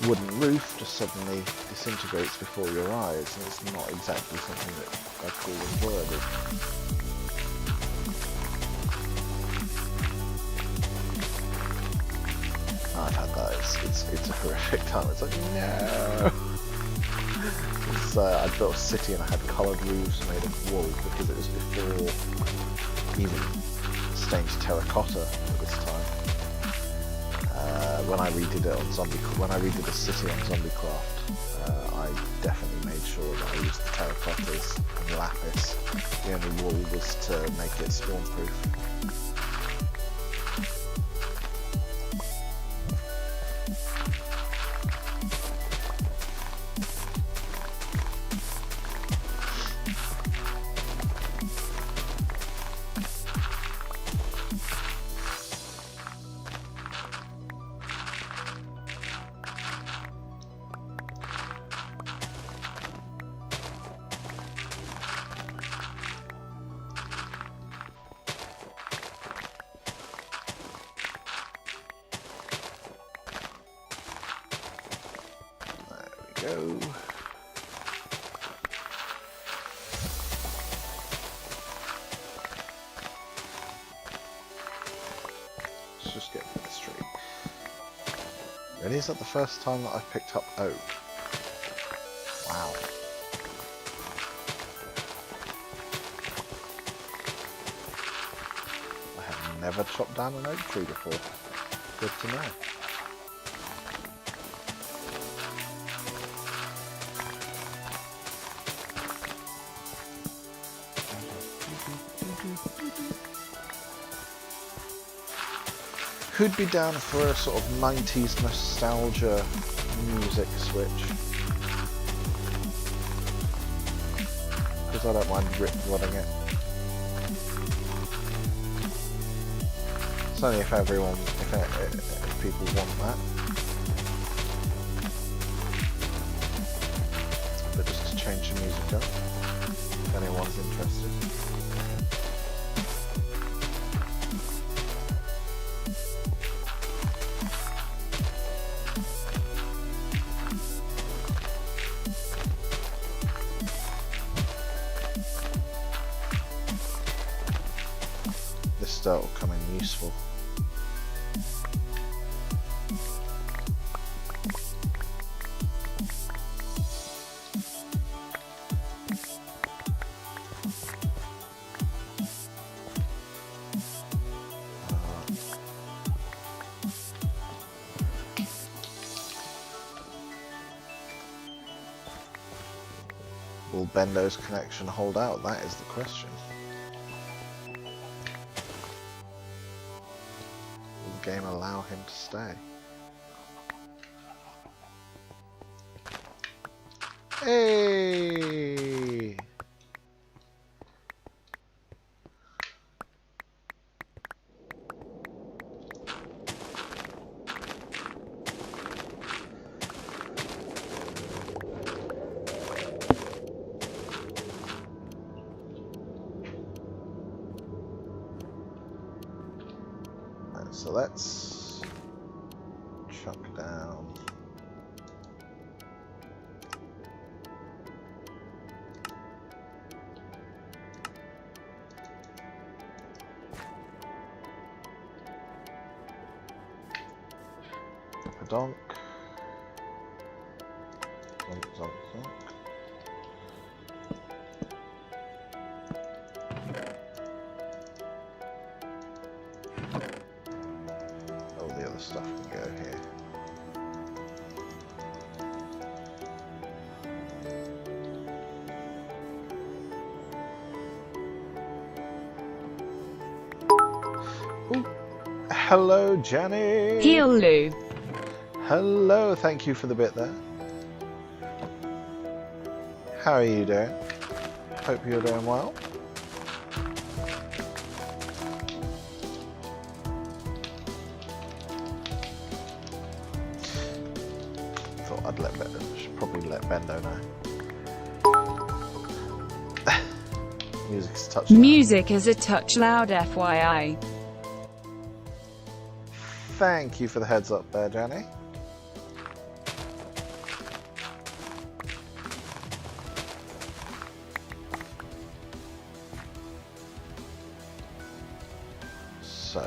wooden roof just suddenly disintegrates before your eyes, and it's not exactly something that I call enjoyable. I've had that. It's a horrific time. It's like, no. I built a city and I had coloured roofs made of wool because it was before even stained terracotta at this time. When I redid it on when I redid a city on Zombiecraft, I definitely made sure that I used the terracottas and lapis. The only wool was to make it spawn-proof. Go. Let's just get to this tree. Really, is that the first time that I've picked up oak? Wow. I have never chopped down an oak tree before. Good to know. Could be down for a sort of 90s nostalgia music switch. Because I don't mind rip-rodding it. It's only if if people want that. But just to change the music up, if anyone's interested. That will come in useful. Bendo's connection hold out? That is the question. Will the game allow him to stay? Hey! So let's chuck down a donk. Zonk, zonk, zonk. Stuff can go here. Ooh. Hello, Jenny. Hello. Hello, thank you for the bit there. How are you doing? Hope you're doing well. I'd let Bendo, should probably let Bendo know. Music's a touch loud. Music is a touch loud, FYI. Thank you for the heads up there, Jenny. So,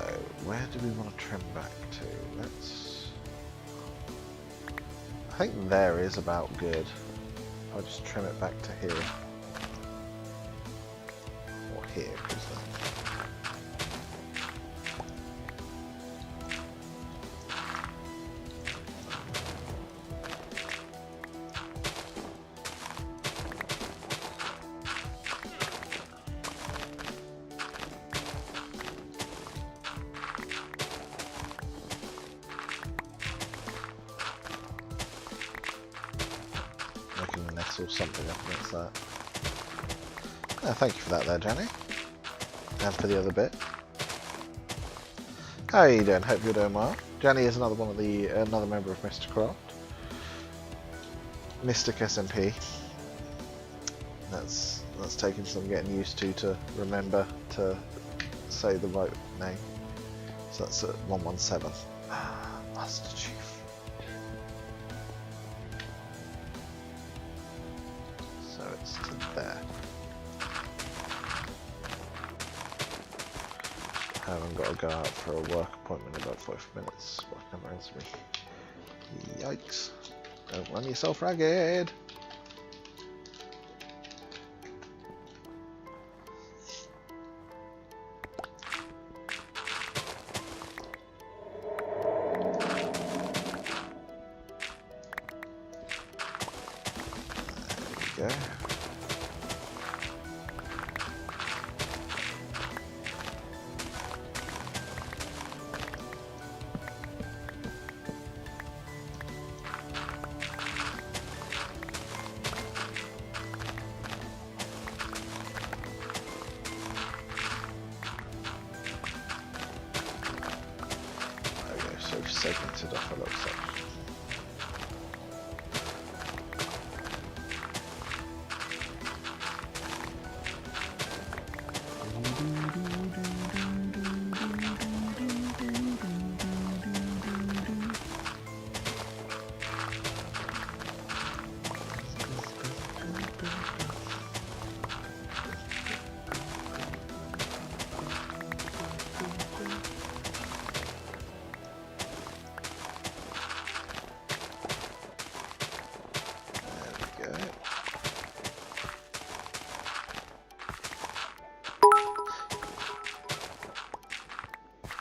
where do we want to trim back to? Let's... I think there is about good. I'll just trim it back to here. Or here, because or something up against that. Oh, thank you for that there, Jenny. And for the other bit. How are you doing? Hope you're doing well. Jenny is another one of the another member of Mr. Craft. Mystic SMP. That's taken some getting used to remember to say the right name. So that's at 117. Master Chief. To there. I haven't got to go out for a work appointment in about 5 minutes. What never ends me. Yikes. Don't run yourself ragged. There we go. Segmented off a little section.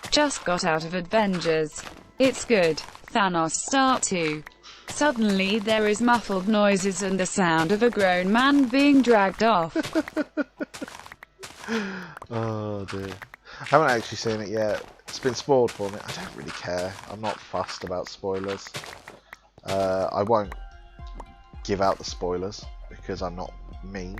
Just got out of Avengers. It's good. Thanos Start 2. Suddenly there is muffled noises and the sound of a grown man being dragged off. Oh dear. I haven't actually seen it yet. It's been spoiled for me. I don't really care. I'm not fussed about spoilers. I won't give out the spoilers because I'm not mean.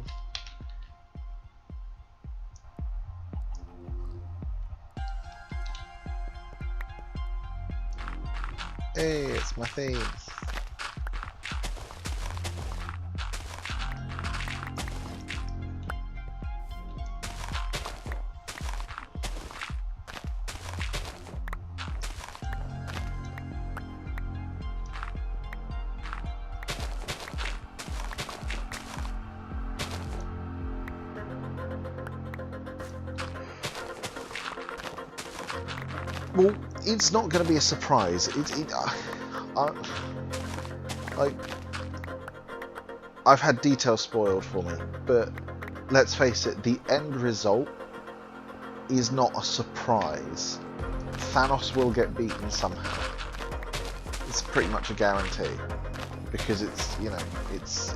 Hey, it's my theme. Well, it's not going to be a surprise. Like, I've had details spoiled for me, but let's face it, the end result is not a surprise. Thanos will get beaten somehow. It's pretty much a guarantee because it's, you know, it's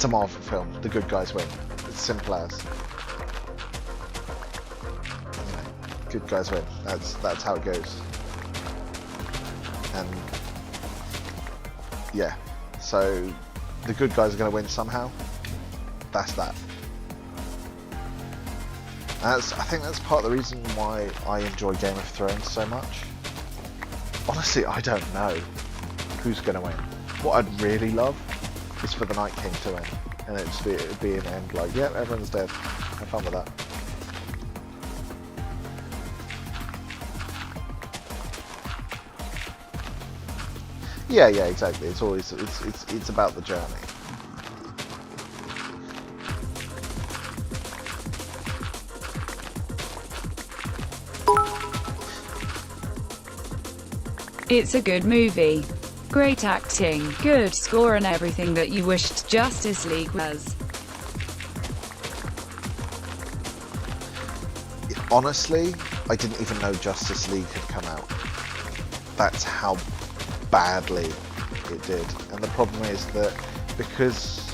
a Marvel film. The good guys win. It's simple as. Good guys win. That's how it goes. And yeah, so the good guys are going to win somehow. That's that. I think that's part of the reason why I enjoy Game of Thrones so much. Honestly, I don't know who's going to win. What I'd really love is for the Night King to win, and it'd be an end like, yep, everyone's dead. Have fun with that. Yeah, exactly. It's always it's about the journey. It's a good movie. Great acting, good score and everything that you wished Justice League was. Honestly, I didn't even know Justice League had come out. That's how badly it did. And the problem is that because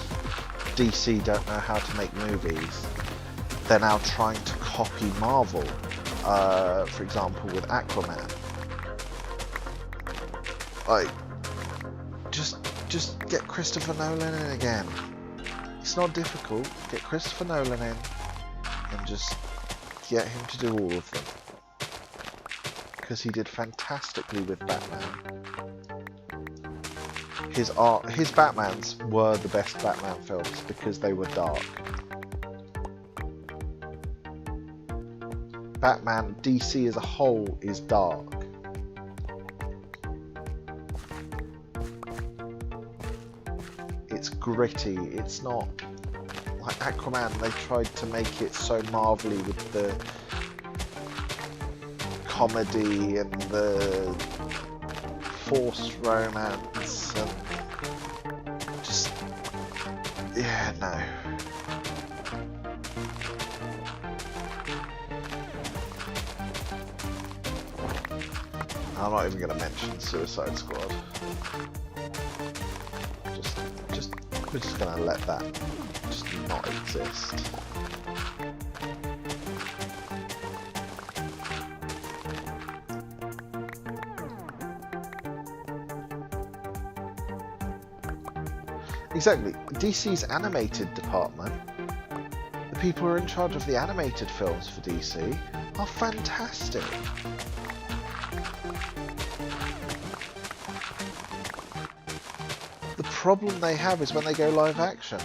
DC don't know how to make movies, they're now trying to copy Marvel. For example, with Aquaman. Like, just get Christopher Nolan in again. It's not difficult. Get Christopher Nolan in and just get him to do all of them. Because he did fantastically with Batman. His Batmans were the best Batman films because they were dark. Batman, DC as a whole, is dark. It's gritty, it's not like Aquaman. They tried to make it so marvelly with the comedy and the forced romance and just, yeah, no. I'm not even going to mention Suicide Squad. We're just going to let that just not exist. Exactly. DC's animated department, the people who are in charge of the animated films for DC, are fantastic. The problem they have is when they go live action,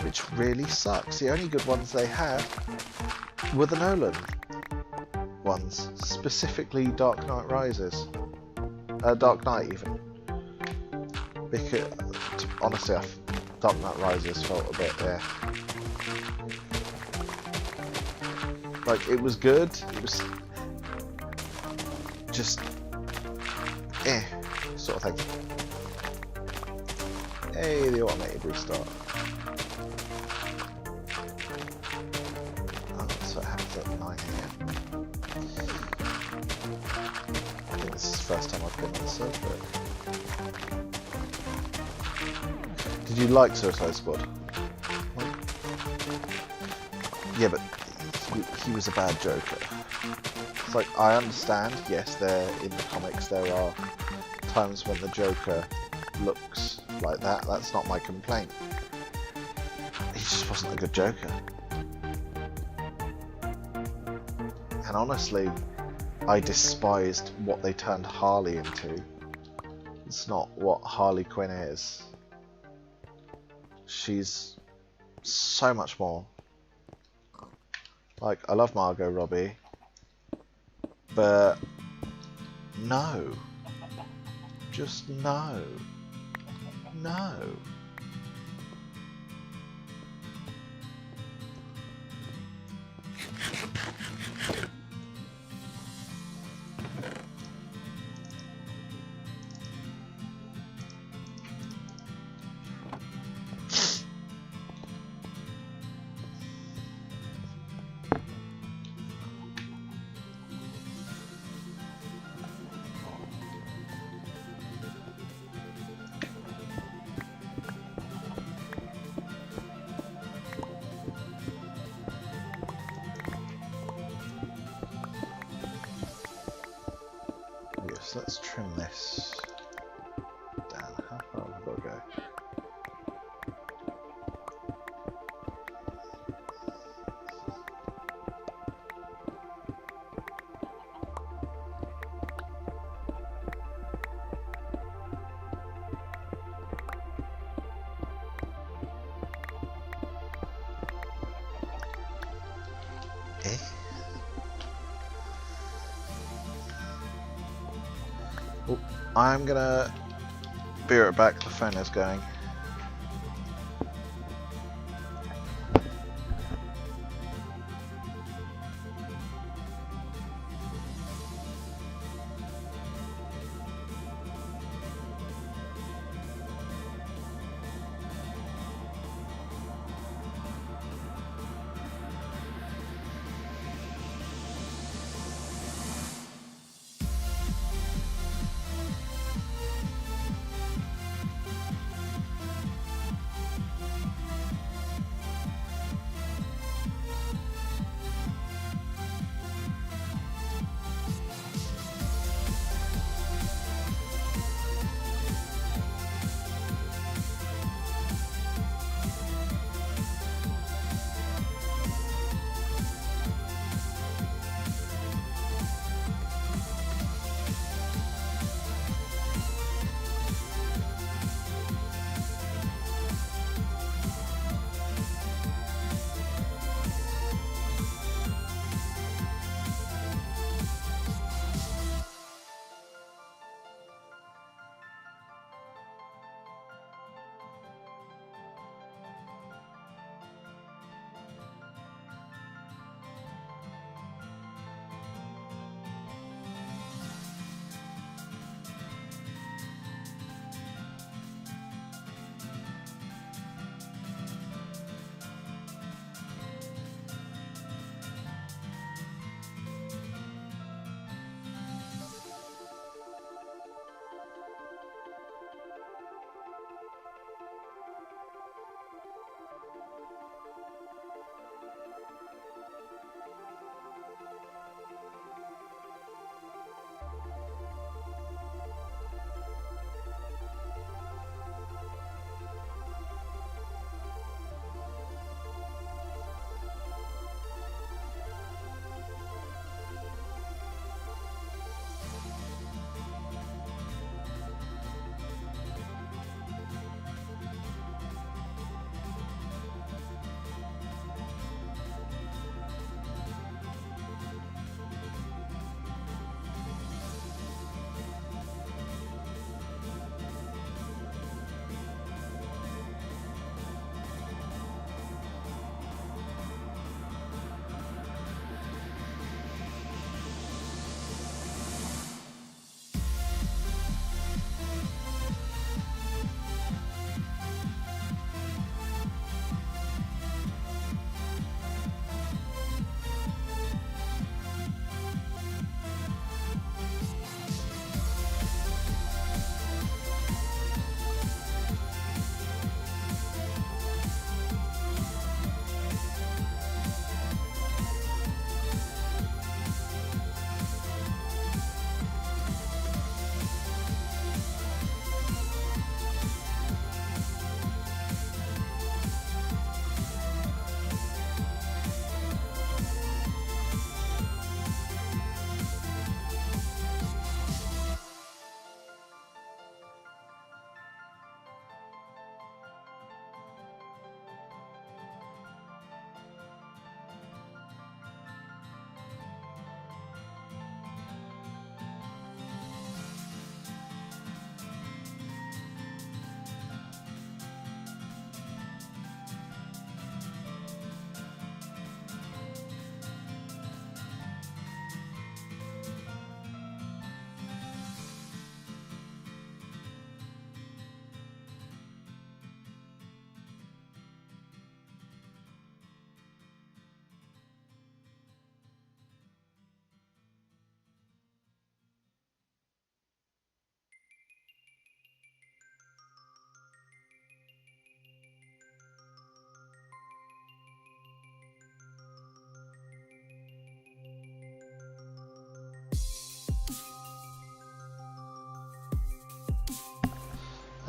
which really sucks. The only good ones they had were the Nolan ones, specifically Dark Knight Rises. Dark Knight even. Because, honestly, Dark Knight Rises felt a bit, yeah. Like, it was good, it was just, sort of thing. Hey, the automated restart. Oh, so it happens at 9 AM. I think this is the first time I've been on the server. Did you like Suicide Squad? Well, yeah, but he was a bad Joker. It's like, I understand, yes, there in the comics there are times when the Joker looks like that. That's not my complaint. He just wasn't a good Joker. And honestly, I despised what they turned Harley into. It's not what Harley Quinn is. She's so much more. Like, I love Margot Robbie, but no. Just no. No. Yes, let's trim this down. How far have we got to go? Oh, I'm gonna be right back, the phone is going.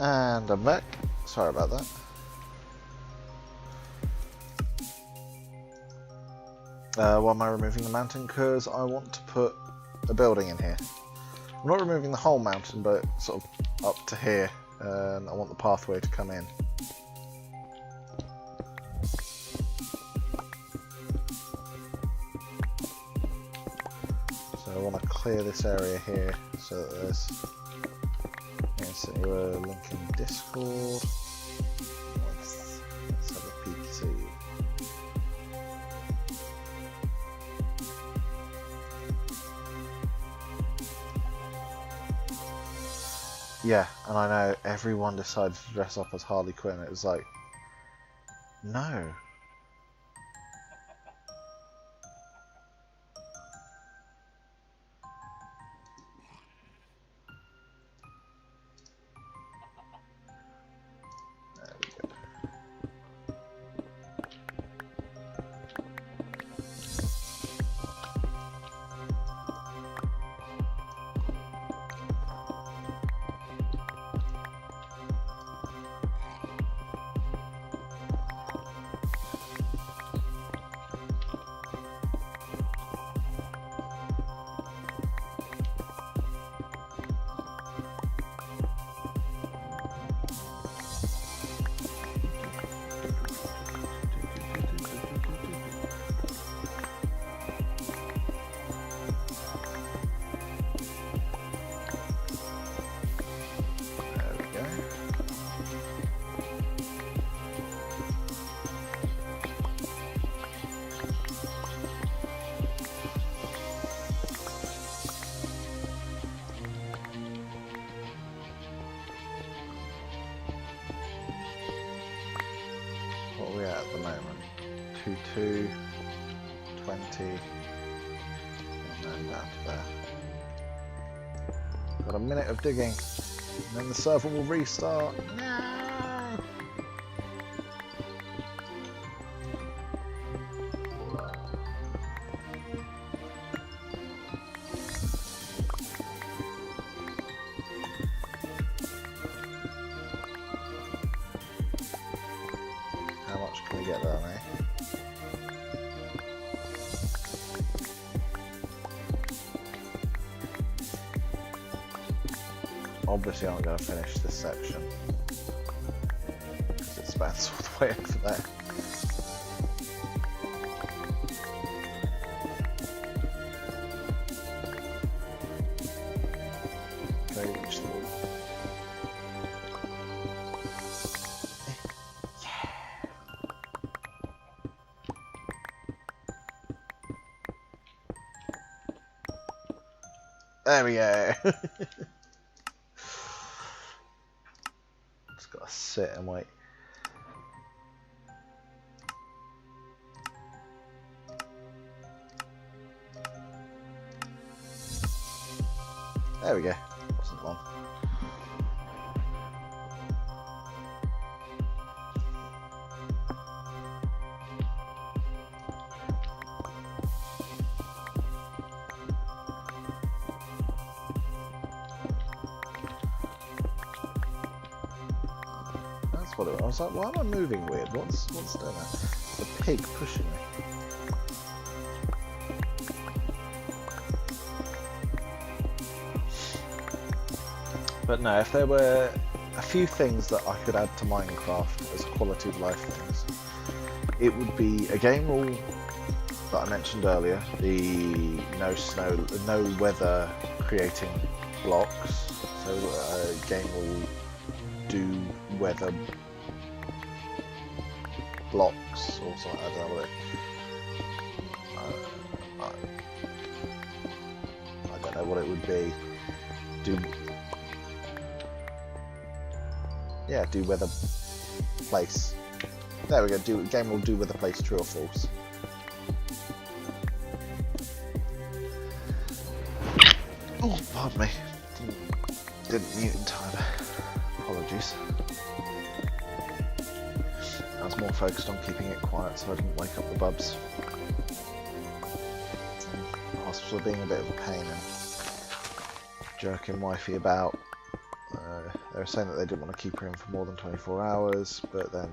And I'm back. Sorry about that. Why am I removing the mountain? Because I want to put a building in here. I'm not removing the whole mountain, but sort of up to here. And I want the pathway to come in. So I want to clear this area here so that there's... So we're linking Discord. Let's have a peek see. Yeah, and I know everyone decided to dress up as Harley Quinn. It was like, no. What are we at the moment? 2, 20, and then down to there. Got a minute of digging, and then the server will restart. No! How much can we get down there? Obviously I'm going to finish this section because it spans all the way over there. Can I reach the wall? There we go. Just gotta sit and wait. There we go. Wasn't long. What it was. I was like, why am I moving weird? What's doing that? It's the pig pushing me. But no, if there were a few things that I could add to Minecraft as quality of life things, it would be a game rule that I mentioned earlier, the no snow, no weather creating blocks. So a game will do weather blocks or something. I don't know what it. I don't know what it would be. Do weather place. There we go. Game will do weather place true or false. Oh, pardon me. Didn't mute in time. Apologies. I was more focused on keeping it quiet so I didn't wake up the bubs. The hospital being a bit of a pain and jerking wifey about. They were saying that they didn't want to keep her in for more than 24 hours, but then,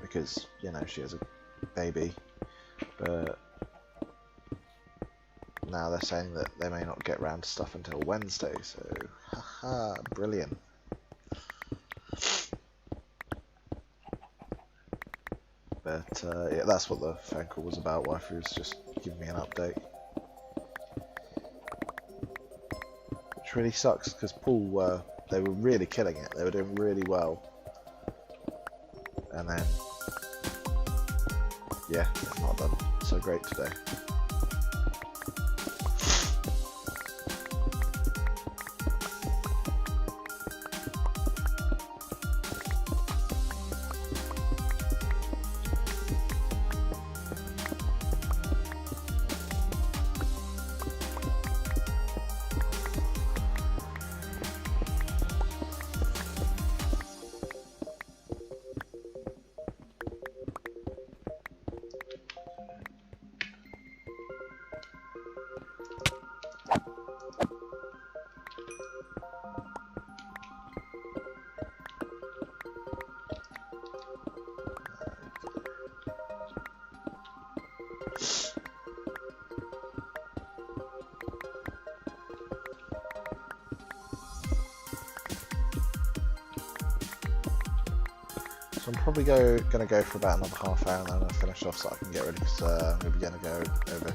because, you know, she has a baby, but now they're saying that they may not get round to stuff until Wednesday, so, haha, brilliant. But, yeah, that's what the phone call was about. Wifey was just giving me an update. Which really sucks, because Paul, they were really killing it. They were doing really well. And then, yeah, it's not done so great today. So I'm probably going to go for about another half hour and then I'll finish off so I can get ready, because I'm going to go over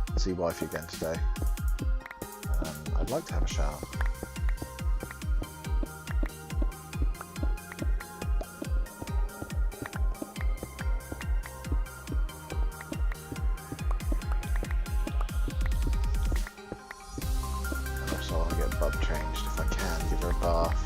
and see wifey again today. I'd like to have a shower. And also I want to get Bub changed if I can, give her a bath.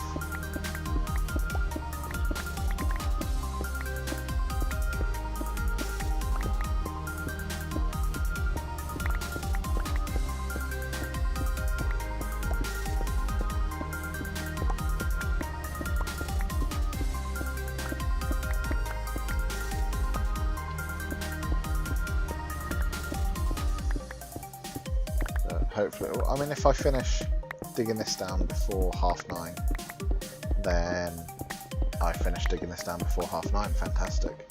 Hopefully, I mean, if I finish digging this down before 9:30, then I finish digging this down before 9:30. Fantastic.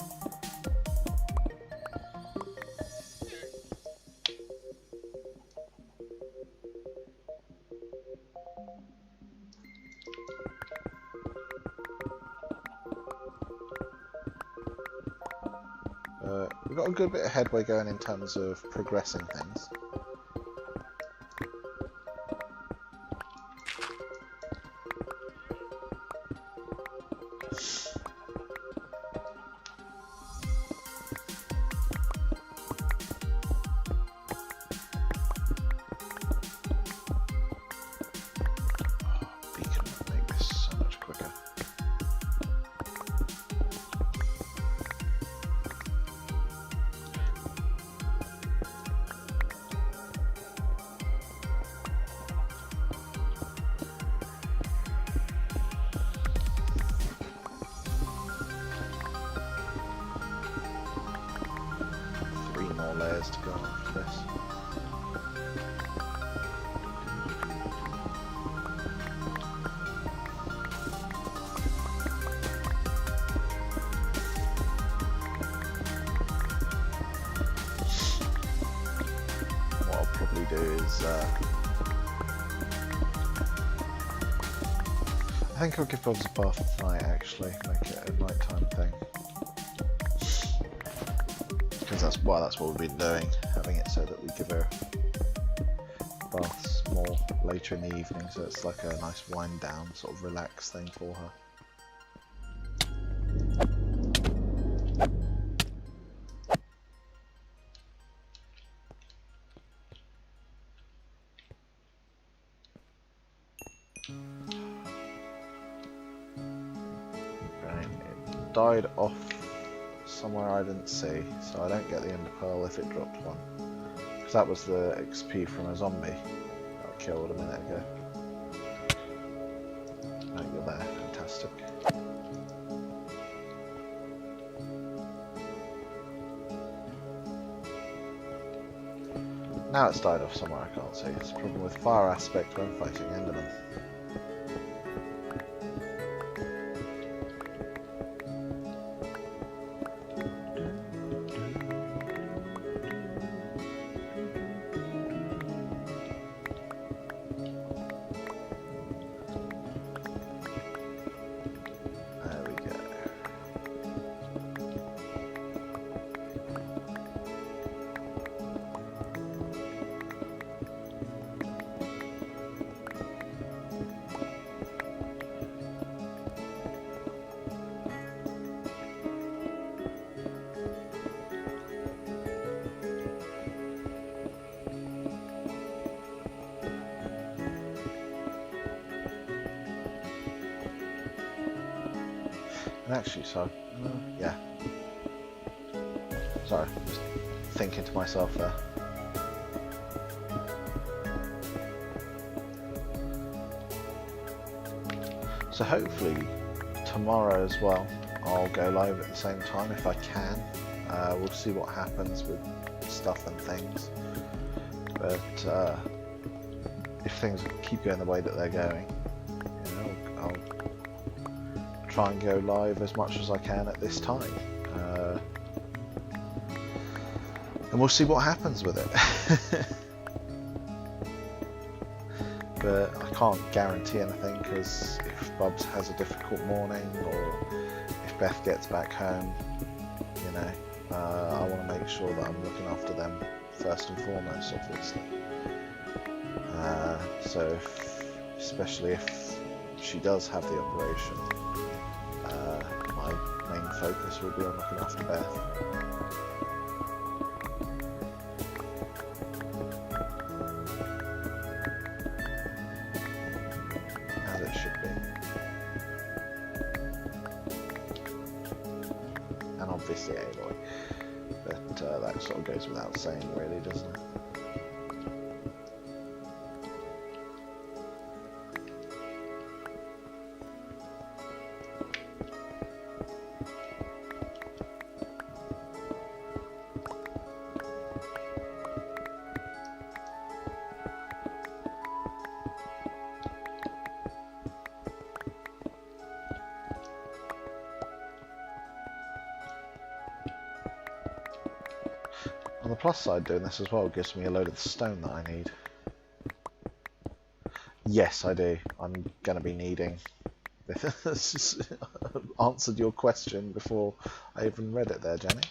We've got a good bit of headway going in terms of progressing things. Layers to go after this. What I'll probably do is I think I'll give Bob's a bath tonight, actually, make it a nighttime thing. Because that's what we've been doing, having it so that we give her baths more later in the evening, so it's like a nice wind down, sort of relaxed thing for her. Right, it died off somewhere I didn't see, so I don't get the ender pearl if it dropped one. Because that was the XP from a zombie that I killed a minute ago. Oh, you're there, fantastic. Now it's died off somewhere I can't see. It's a problem with fire aspect when fighting Enderman. And actually, so yeah. Sorry, just thinking to myself there. So hopefully tomorrow as well, I'll go live at the same time if I can. We'll see what happens with stuff and things. But if things keep going the way that they're going, you know, I'll try and go live as much as I can at this time. And we'll see what happens with it. But I can't guarantee anything, because if Bubs has a difficult morning or if Beth gets back home, you know, I want to make sure that I'm looking after them first and foremost, obviously. So especially if she does have the operation, my main focus will be on looking after Beth. Obviously Aloy, but that sort of goes without saying, really, doesn't it? On the plus side, doing this as well gives me a load of the stone that I need. Yes, I do. I'm going to be needing... answered your question before I even read it there, Jenny.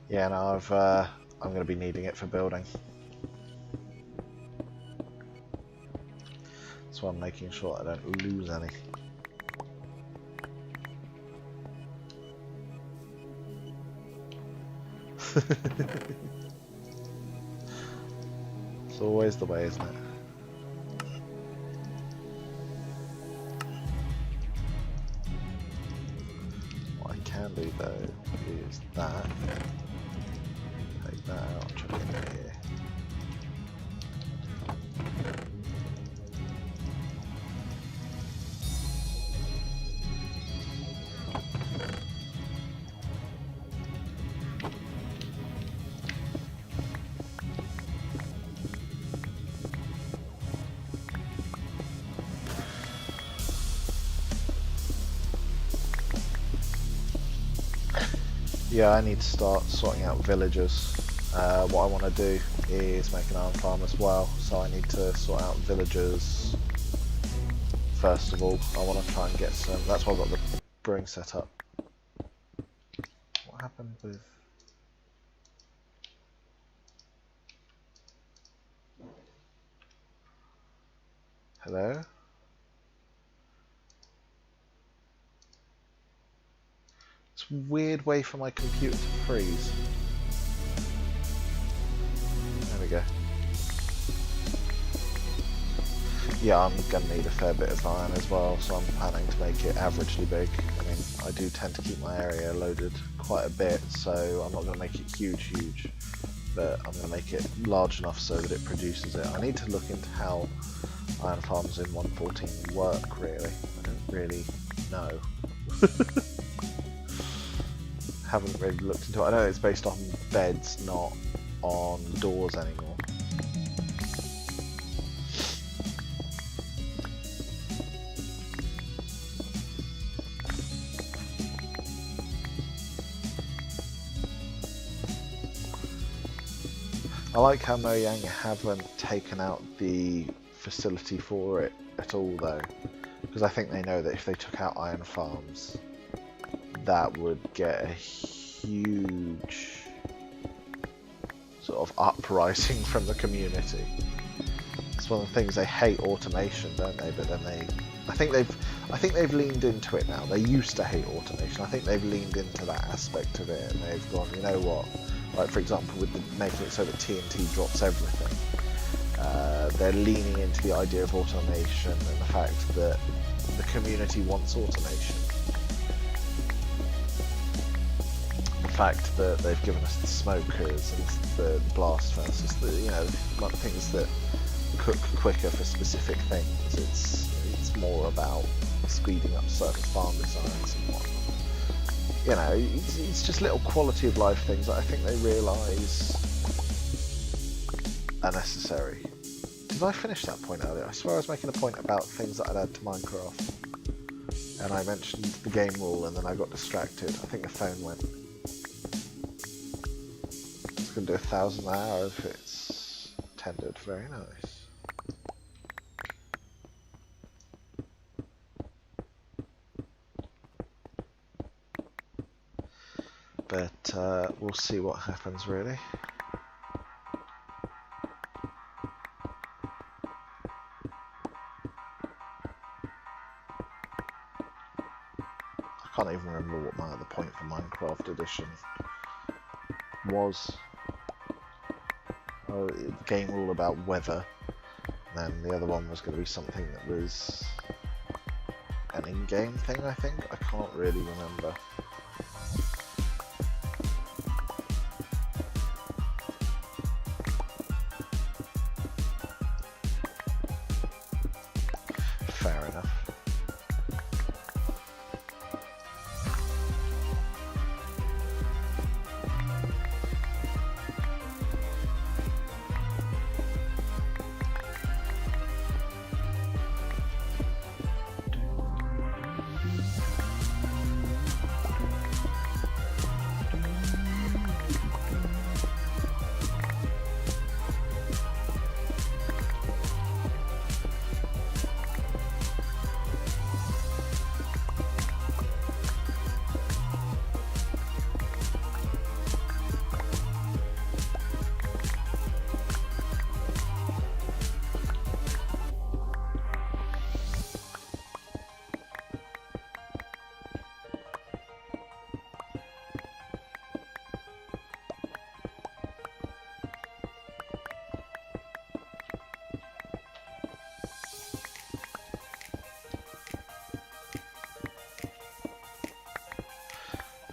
Yeah, no, I'm going to be needing it for building. So I'm making sure I don't lose any. It's always the way, isn't it? What I can do though is that. Take that out, chuck it in here. Yeah, I need to start sorting out villagers. What I want to do is make an iron farm as well, so I need to sort out villagers first of all. I want to try and get some... That's why I've got the brewing set up. What happened with... Hello? It's a weird way for my computer to freeze. There we go. Yeah, I'm going to need a fair bit of iron as well, so I'm planning to make it averagely big. I mean, I do tend to keep my area loaded quite a bit, so I'm not going to make it huge, but I'm going to make it large enough so that it produces it. I need to look into how iron farms in 1.14 work, really. I don't really know. Haven't really looked into it. I know it's based on beds, not on doors anymore. I like how Mojang haven't taken out the facility for it at all though, because I think they know that if they took out iron farms, that would get a huge sort of uprising from the community. It's one of the things, they hate automation, don't they? But then I think they've leaned into it now. They used to hate automation. I think they've leaned into that aspect of it, and they've gone, you know what? Like for example, with making it so that TNT drops everything. They're leaning into the idea of automation and the fact that the community wants automation. The fact that they've given us the smokers and the blast furnaces, things that cook quicker for specific things. It's more about speeding up certain farm designs and whatnot. It's just little quality of life things that I think they realise are necessary. Did I finish that point earlier? I swear I was making a point about things that I'd add to Minecraft. And I mentioned the game rule and then I got distracted. I think the phone went. It's going to do 1,000 an hour if it's tended. Very nice. But we'll see what happens really. I can't even remember what my other point for Minecraft Edition was. Oh, the game rule about weather. And then the other one was going to be something that was an in-game thing, I think. I can't really remember. Fair enough.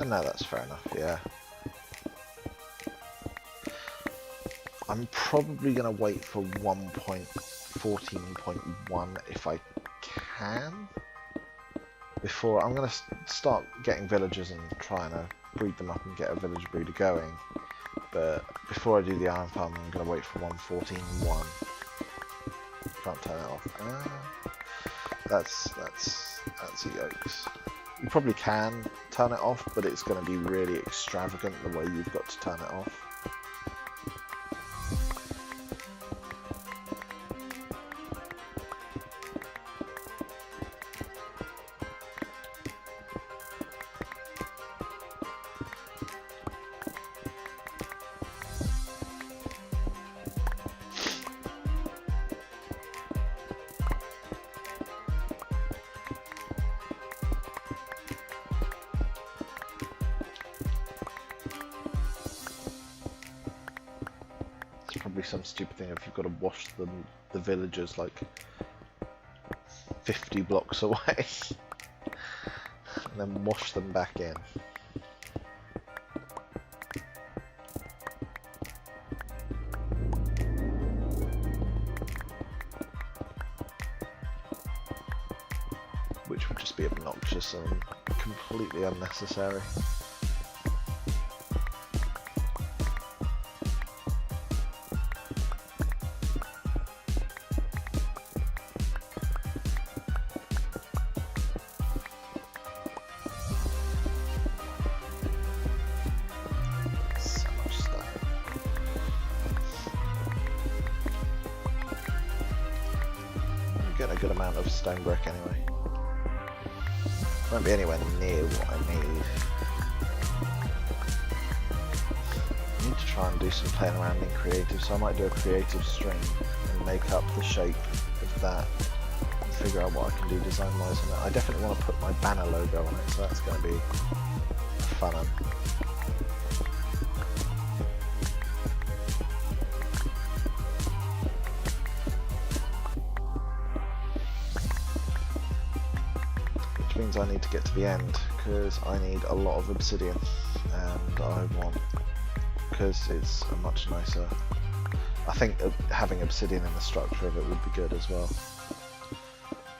No, that's fair enough, yeah. I'm probably going to wait for 1.14.1 if I can. Before, I'm going to start getting villagers and trying to breed them up and get a village breeder going. But before I do the iron farm, I'm going to wait for 1.14.1. Can't turn it off. That's a yokes. You probably can turn it off, but it's going to be really extravagant the way you've got to turn it off. Probably some stupid thing if you've got to wash the villagers like 50 blocks away and then wash them back in. Which would just be obnoxious and completely unnecessary. Get a good amount of stone brick anyway. Won't be anywhere near what I need. I need to try and do some playing around in creative, so I might do a creative stream and make up the shape of that and figure out what I can do design wise on it. I definitely want to put my banner logo on it, so that's going to be fun. I need to get to the end, because I need a lot of obsidian, and I want, because it's a much nicer, I think having obsidian in the structure of it would be good as well,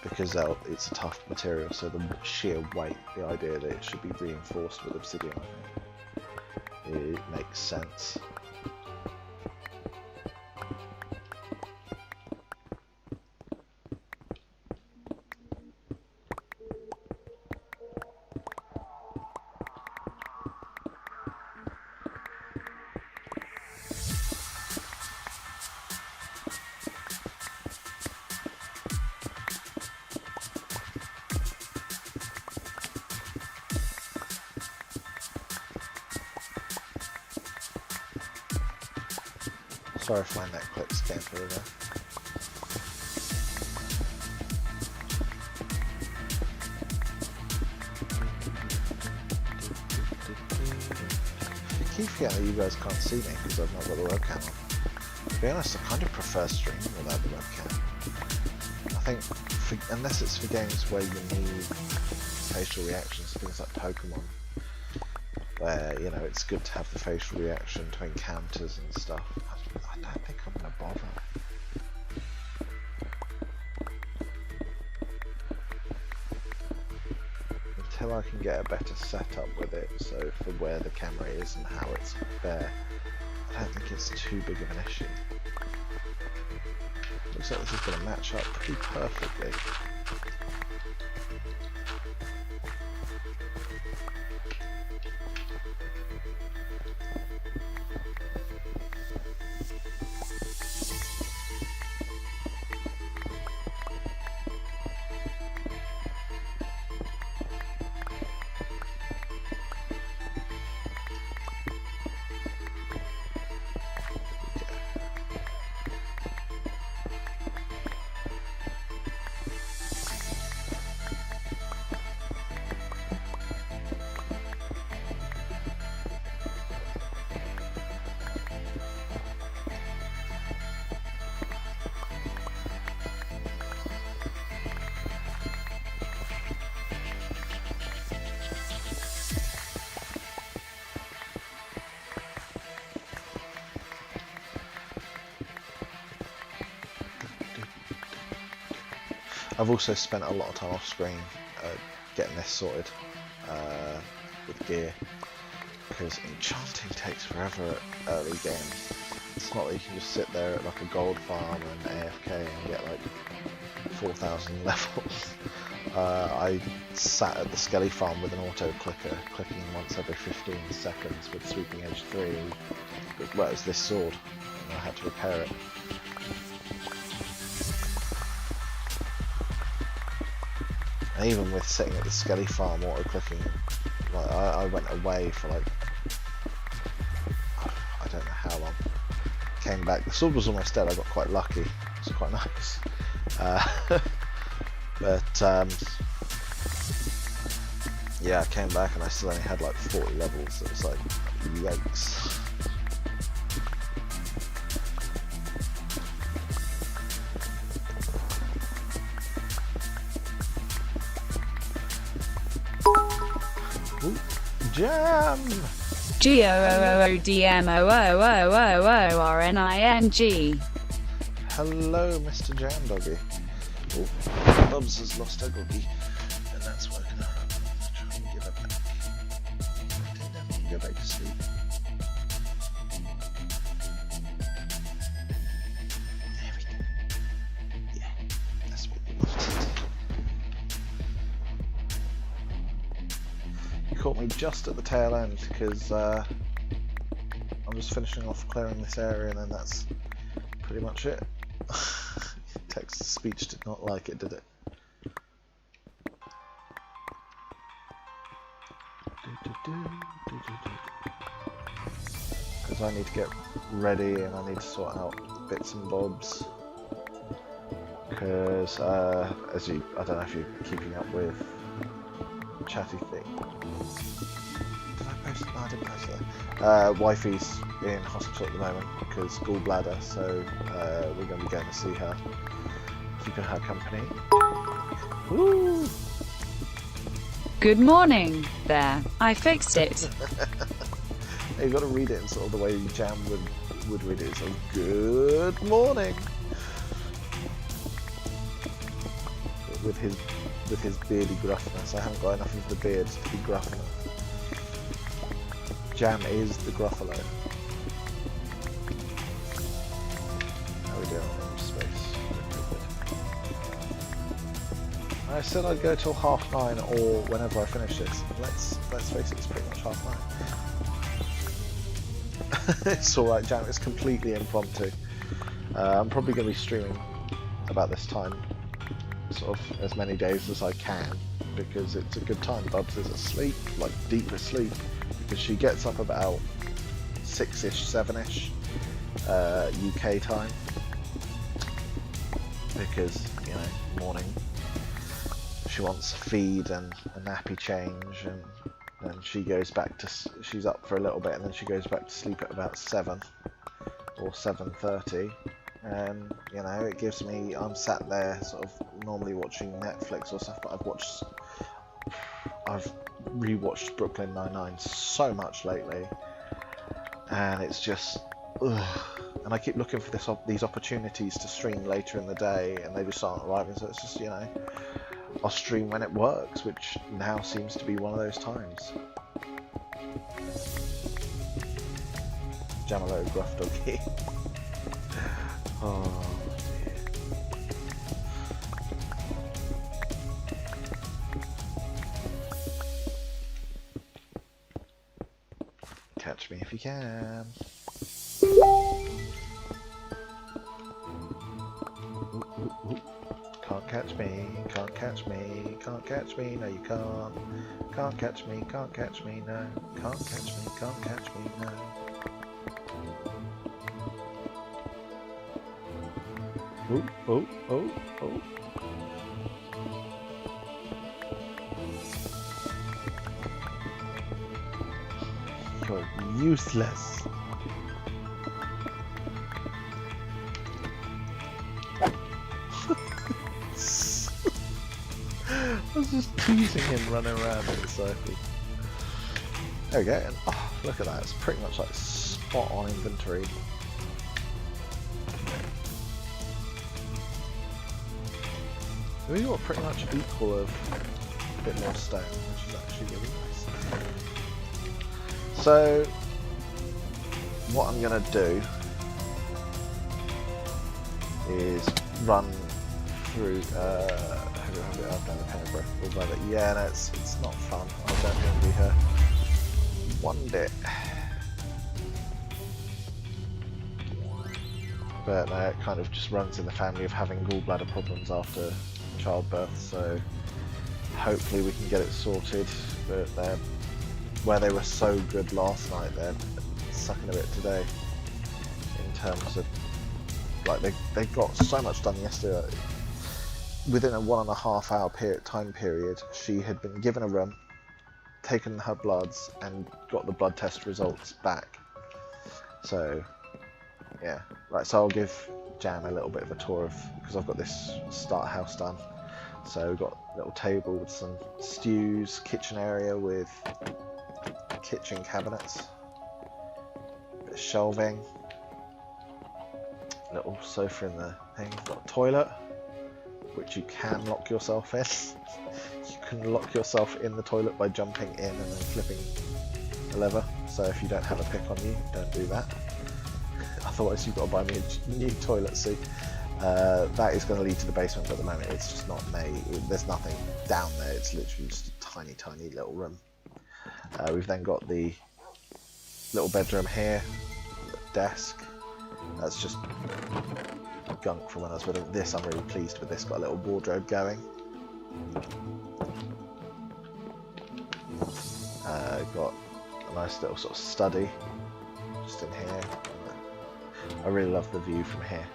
because it's a tough material, so the sheer weight, the idea that it should be reinforced with obsidian, I think it makes sense. Sorry if my neck clips came through there. I keep forgetting that you guys can't see me because I've not got the webcam on. To be honest, I kind of prefer streaming without the webcam. I think, unless it's for games where you need facial reactions, things like Pokemon, where, you know, it's good to have the facial reaction to encounters and stuff. I don't think I'm going to bother. Until I can get a better setup with it, so for where the camera is and how it's there, I don't think it's too big of an issue. Looks like this is going to match up pretty perfectly. I've also spent a lot of time off screen getting this sorted with gear, because enchanting takes forever at early games. It's not that you can just sit there at like a gold farm and AFK and get like 4,000 levels. I sat at the Skelly farm with an auto clicker, clicking once every 15 seconds with Sweeping Edge 3. Well, it was this sword, and I had to repair it. And even with sitting at the Skelly farm auto clicking, like I went away for like, I don't know how long. Came back, the sword was almost dead. I got quite lucky. It was quite nice. Yeah, I came back and I still only had like 40 levels. It was like, yikes. Jam! GOOOODMOOOOORNING. Hello, Mr. Jam Doggy. Oh, Bubs has lost her doggy, and that's woken her up. Let's try and give her back. Go back to sleep. There we go. Yeah, that's what we wanted. You caught me just at the tail end, because I'm just finishing off clearing this area, and then that's pretty much it. Text-to-speech did not like it, did it? Because I need to get ready and I need to sort out bits and bobs. Because, I don't know if you're keeping up with chatty thing. Did I post? No, I didn't post that. Wifey's in hospital at the moment because gallbladder, so we're going to be going to see her, keeping her company. Woo! Good morning. There, I fixed it. You've got to read it in sort of the way Jam would read it. So, good morning. With his beardy gruffness. I haven't got enough of the beard to be gruff enough. Jam is the Gruffalo. How are we doing on space? I said I'd go till 9:30 or whenever I finish this. Let's face it, it's pretty much 9:30. It's alright, Jam, it's completely impromptu. I'm probably going to be streaming about this time, sort of as many days as I can, because it's a good time. Bubs is asleep, like deep asleep, because she gets up about 6ish, 7ish UK time, because, you know, morning, she wants a feed and a nappy change, and then she goes back to, she's up for a little bit and then she goes back to sleep at about 7 or 7:30, and you know, it gives me, I'm sat there sort of normally watching Netflix or stuff, but I've rewatched Brooklyn Nine-Nine so much lately, and it's just ugh. And I keep looking for these opportunities to stream later in the day, and they just aren't arriving, so it's just, you know, I'll stream when it works, which now seems to be one of those times. Jamalo gruff doggy. Oh dear. Catch me if you can. Ooh, ooh, ooh. Can't catch me, can't catch me, can't catch me, no you can't. Can't catch me, can't catch me, no. Can't catch me, can't catch me, no. Oh, oh, oh, oh. You're useless. I was just teasing him running around in a circle. There we go, and oh, look at that, it's pretty much like spot on inventory. We got pretty much equal of a bit more stone, which is actually really nice. So, what I'm going to do is run through, I've done the pen of breath, but yeah, no, it's not fun. I don't envy her one bit. But no, it kind of just runs in the family of having gallbladder problems after childbirth, so hopefully we can get it sorted. But where they were so good last night, they're sucking a bit today in terms of, like, they got so much done yesterday. Within a 1.5 hour time period, she had been given a room, taken her bloods, and got the blood test results back. So yeah, right, so I'll give Jam a little bit of a tour of, because I've got this start house done. So we've got a little table with some stews, kitchen area with kitchen cabinets, a bit of shelving, little sofa in the thing, we've got a toilet, which you can lock yourself in. You can lock yourself in the toilet by jumping in and then flipping a lever, so if you don't have a pick on you, don't do that. Otherwise you've got to buy me a new toilet seat. That is going to lead to the basement, but at the moment it's just not made. There's nothing down there, it's literally just a tiny, tiny little room. We've then got the little bedroom here, desk. That's just gunk from when I was with it. This, I'm really pleased with this, got a little wardrobe going. Got a nice little sort of study just in here. I really love the view from here.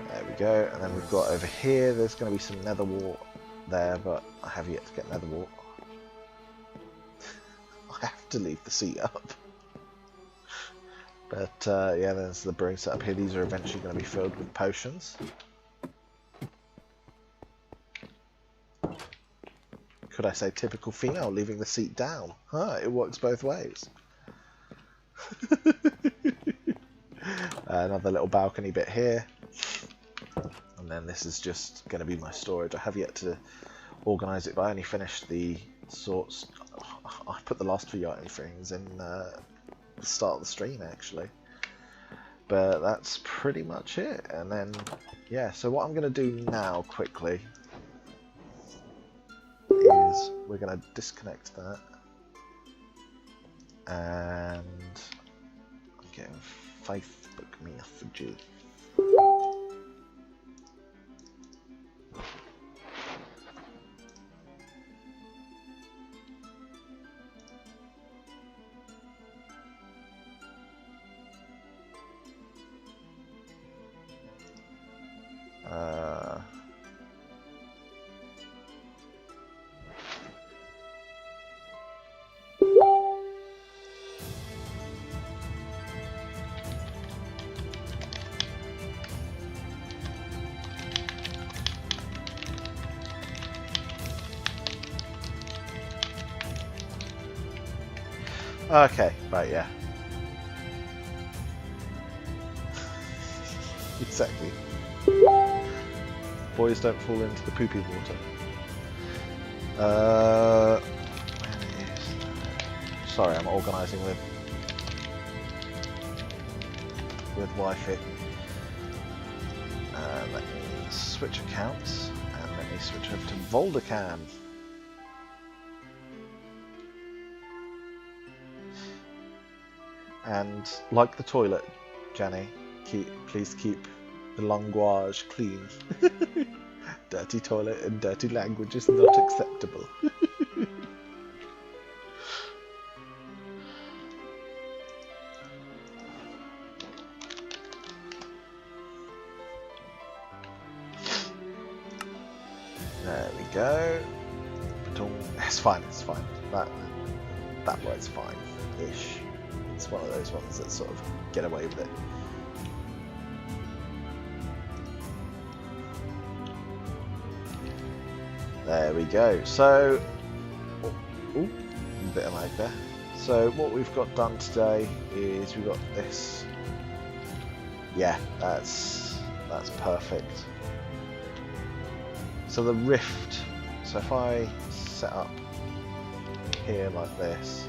There we go, and then we've got over here, there's going to be some nether wart there, but I have yet to get nether wart. I have to leave the seat up. But yeah, there's the brewing setup here. These are eventually going to be filled with potions. could I say, typical female leaving the seat down. Huh, it works both ways. Another little balcony bit here. And then this is just going to be my storage. I have yet to organise it, but I only finished the sorts. I put the last few item things in the start of the stream, actually. But that's pretty much it. And then, yeah, so what I'm going to do now, quickly, is we're going to disconnect that. And I'm getting Facebook messages. Okay, right, yeah. Exactly. Boys don't fall into the poopy water. Where is... Sorry, I'm organising with Wi-Fi. Let me switch accounts, and let me switch over to Voldacam. And like the toilet, Jenny, please keep the language clean. Dirty toilet and dirty language is not acceptable. There we go. It's fine, it's fine. That word's fine-ish. It's one of those ones that sort of get away with it. There we go. So, a bit of lag there. So what we've got done today is we've got this. Yeah, that's perfect. So the rift. So if I set up here like this.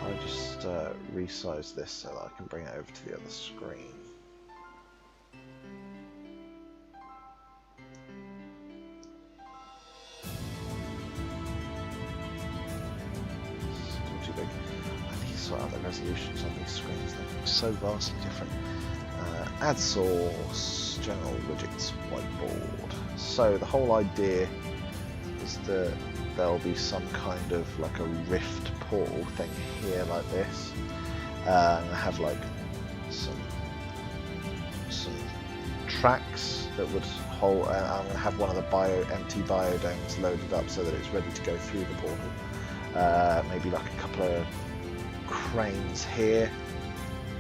I just resize this so that I can bring it over to the other screen. Still too big. I need to sort out the resolutions on these screens. They're so vastly different. Add source, general widgets, whiteboard. So the whole idea is that there'll be some kind of like a rift portal thing here like this. I have like some tracks that would hold. I'm going to have one of the empty biodomes loaded up so that it's ready to go through the portal. Maybe like a couple of cranes here,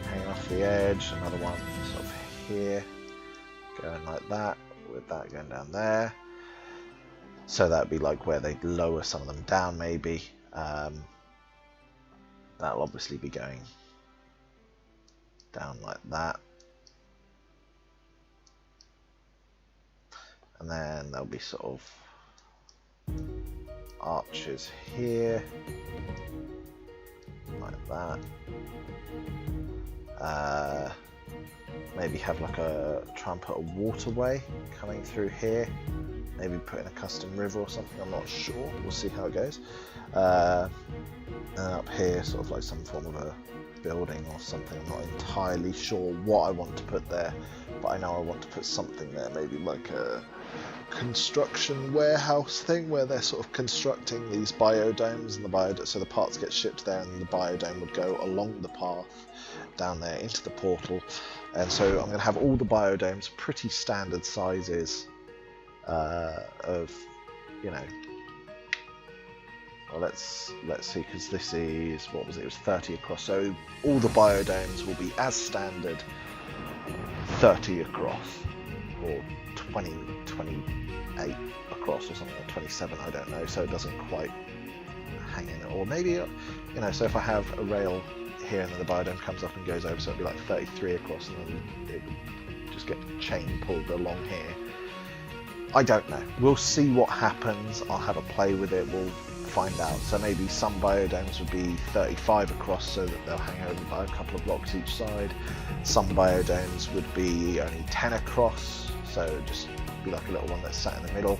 hanging off the edge. Another one sort of here, going like that, with that going down there. So that'd be like where they lower some of them down, maybe. That'll obviously be going down like that. And then there'll be sort of arches here, like that. Maybe have like try and put a waterway coming through here. Maybe put in a custom river or something, I'm not sure. We'll see how it goes. And up here, sort of like some form of a building or something. I'm not entirely sure what I want to put there, but I know I want to put something there. Maybe like a construction warehouse thing where they're sort of constructing these biodomes, and so the parts get shipped there, and the biodome would go along the path down there into the portal. And so I'm going to have all the biodomes pretty standard sizes. Of, you know, well, let's see, because this is, what was it? It was 30 across. So all the biodomes will be as standard, 30 across, or 20 28 across or something, or 27, I don't know, so it doesn't quite hang in. Or maybe, you know, so if I have a rail here and then the biodome comes up and goes over, so it'd be like 33 across, and then it would just get chain pulled along here. I don't know. We'll see what happens. I'll have a play with it. We'll find out. So maybe some biodomes would be 35 across, so that they'll hang over by a couple of blocks each side. Some biodomes would be only 10 across, so it'd just be like a little one that's sat in the middle.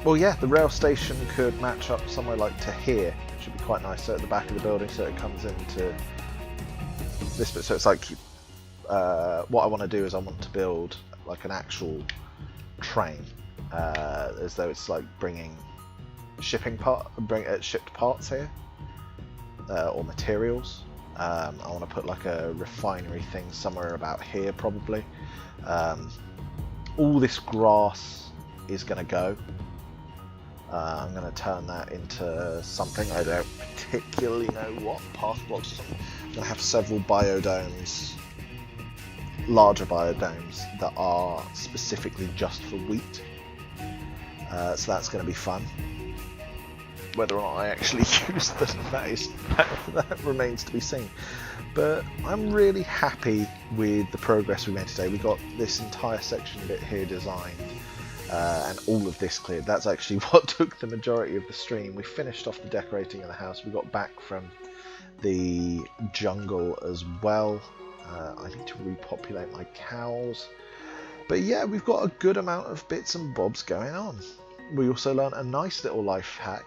Well, yeah, the rail station could match up somewhere like to here. It should be quite nice. So at the back of the building, so it comes into this bit. So it's like what I want to do is I want to build like an actual train, as though it's like bringing shipped parts here, or materials. I want to put like a refinery thing somewhere about here, probably. All this grass is going to go. I'm going to turn that into something. I don't particularly know what, path blocks or something. I'm going to have several biodomes, larger biodomes that are specifically just for wheat. So that's going to be fun. Whether or not I actually use them, that remains to be seen. But I'm really happy with the progress we made today. We got this entire section bit here designed, and all of this cleared. That's actually what took the majority of the stream. We finished off the decorating of the house. We got back from the jungle as well. I need to repopulate my cows. But yeah, we've got a good amount of bits and bobs going on. We also learned a nice little life hack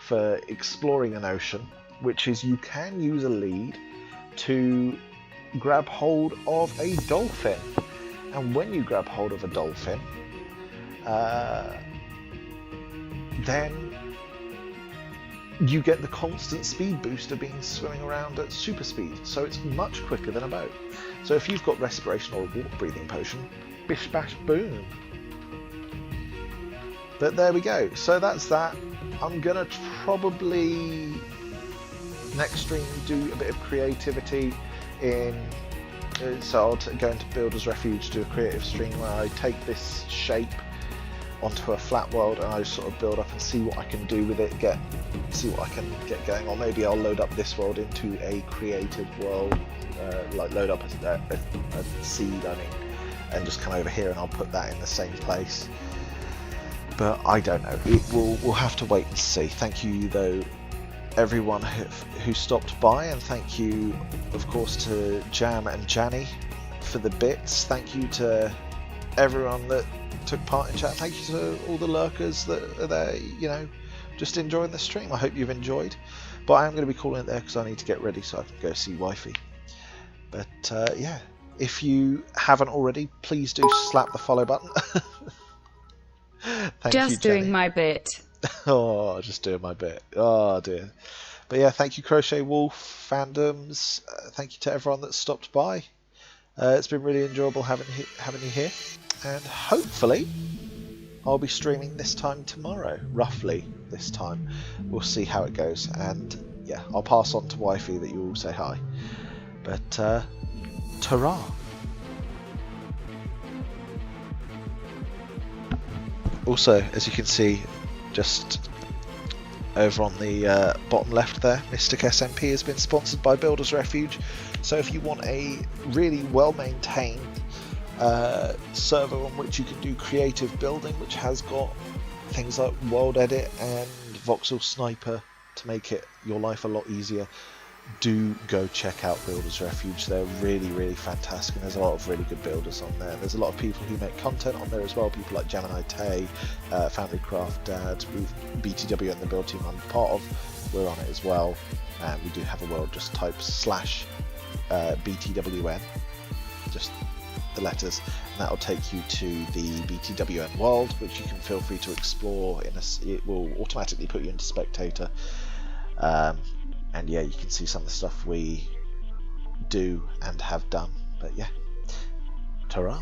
for exploring an ocean, which is you can use a lead to grab hold of a dolphin. And when you grab hold of a dolphin, then you get the constant speed boost of being swimming around at super speed, so it's much quicker than a boat. So if you've got respiration or a water breathing potion, bish bash boom. But there we go, so that's that. I'm gonna probably next stream do a bit of creativity in, so I'll go into Builder's Refuge, do a creative stream where I take this shape onto a flat world and I just sort of build up and see what I can do with it, see what I can get going. Or maybe I'll load up this world into a creative world, like load up a seed, I mean, and just come over here and I'll put that in the same place. But I don't know. We'll have to wait and see. Thank you though, everyone who stopped by, and thank you, of course, to Jam and Janny for the bits. Thank you to everyone that took part in chat. Thank you to all the lurkers that are there, you know, just enjoying the stream. I hope you've enjoyed. But I am going to be calling it there because I need to get ready so I can go see wifey. But yeah, if you haven't already, please do slap the follow button. Thank you, just doing my bit. Oh, just doing my bit. Oh dear. But yeah, thank you, Crochet Wolf fandoms. Thank you to everyone that stopped by. It's been really enjoyable having you here. And hopefully I'll be streaming this time tomorrow, roughly this time. We'll see how it goes. And yeah, I'll pass on to wifey that you all say hi. But ta-ra. Also, as you can see, just over on the bottom left there, Mystic SMP has been sponsored by Builder's Refuge. So if you want a really well-maintained server on which you can do creative building, which has got things like World Edit and Voxel Sniper to make it your life a lot easier, do go check out Builder's Refuge. They're really, really fantastic, and there's a lot of really good builders on there. There's a lot of people who make content on there as well, people like Gemini Tay, Familycraft Dad, BTW and the build team I'm part of, we're on it as well. And we do have a world, just type / BTWN, just the letters, and that'll take you to the BTWN world, which you can feel free to explore. It will automatically put you into spectator, and yeah, you can see some of the stuff we do and have done. But yeah, ta-ra.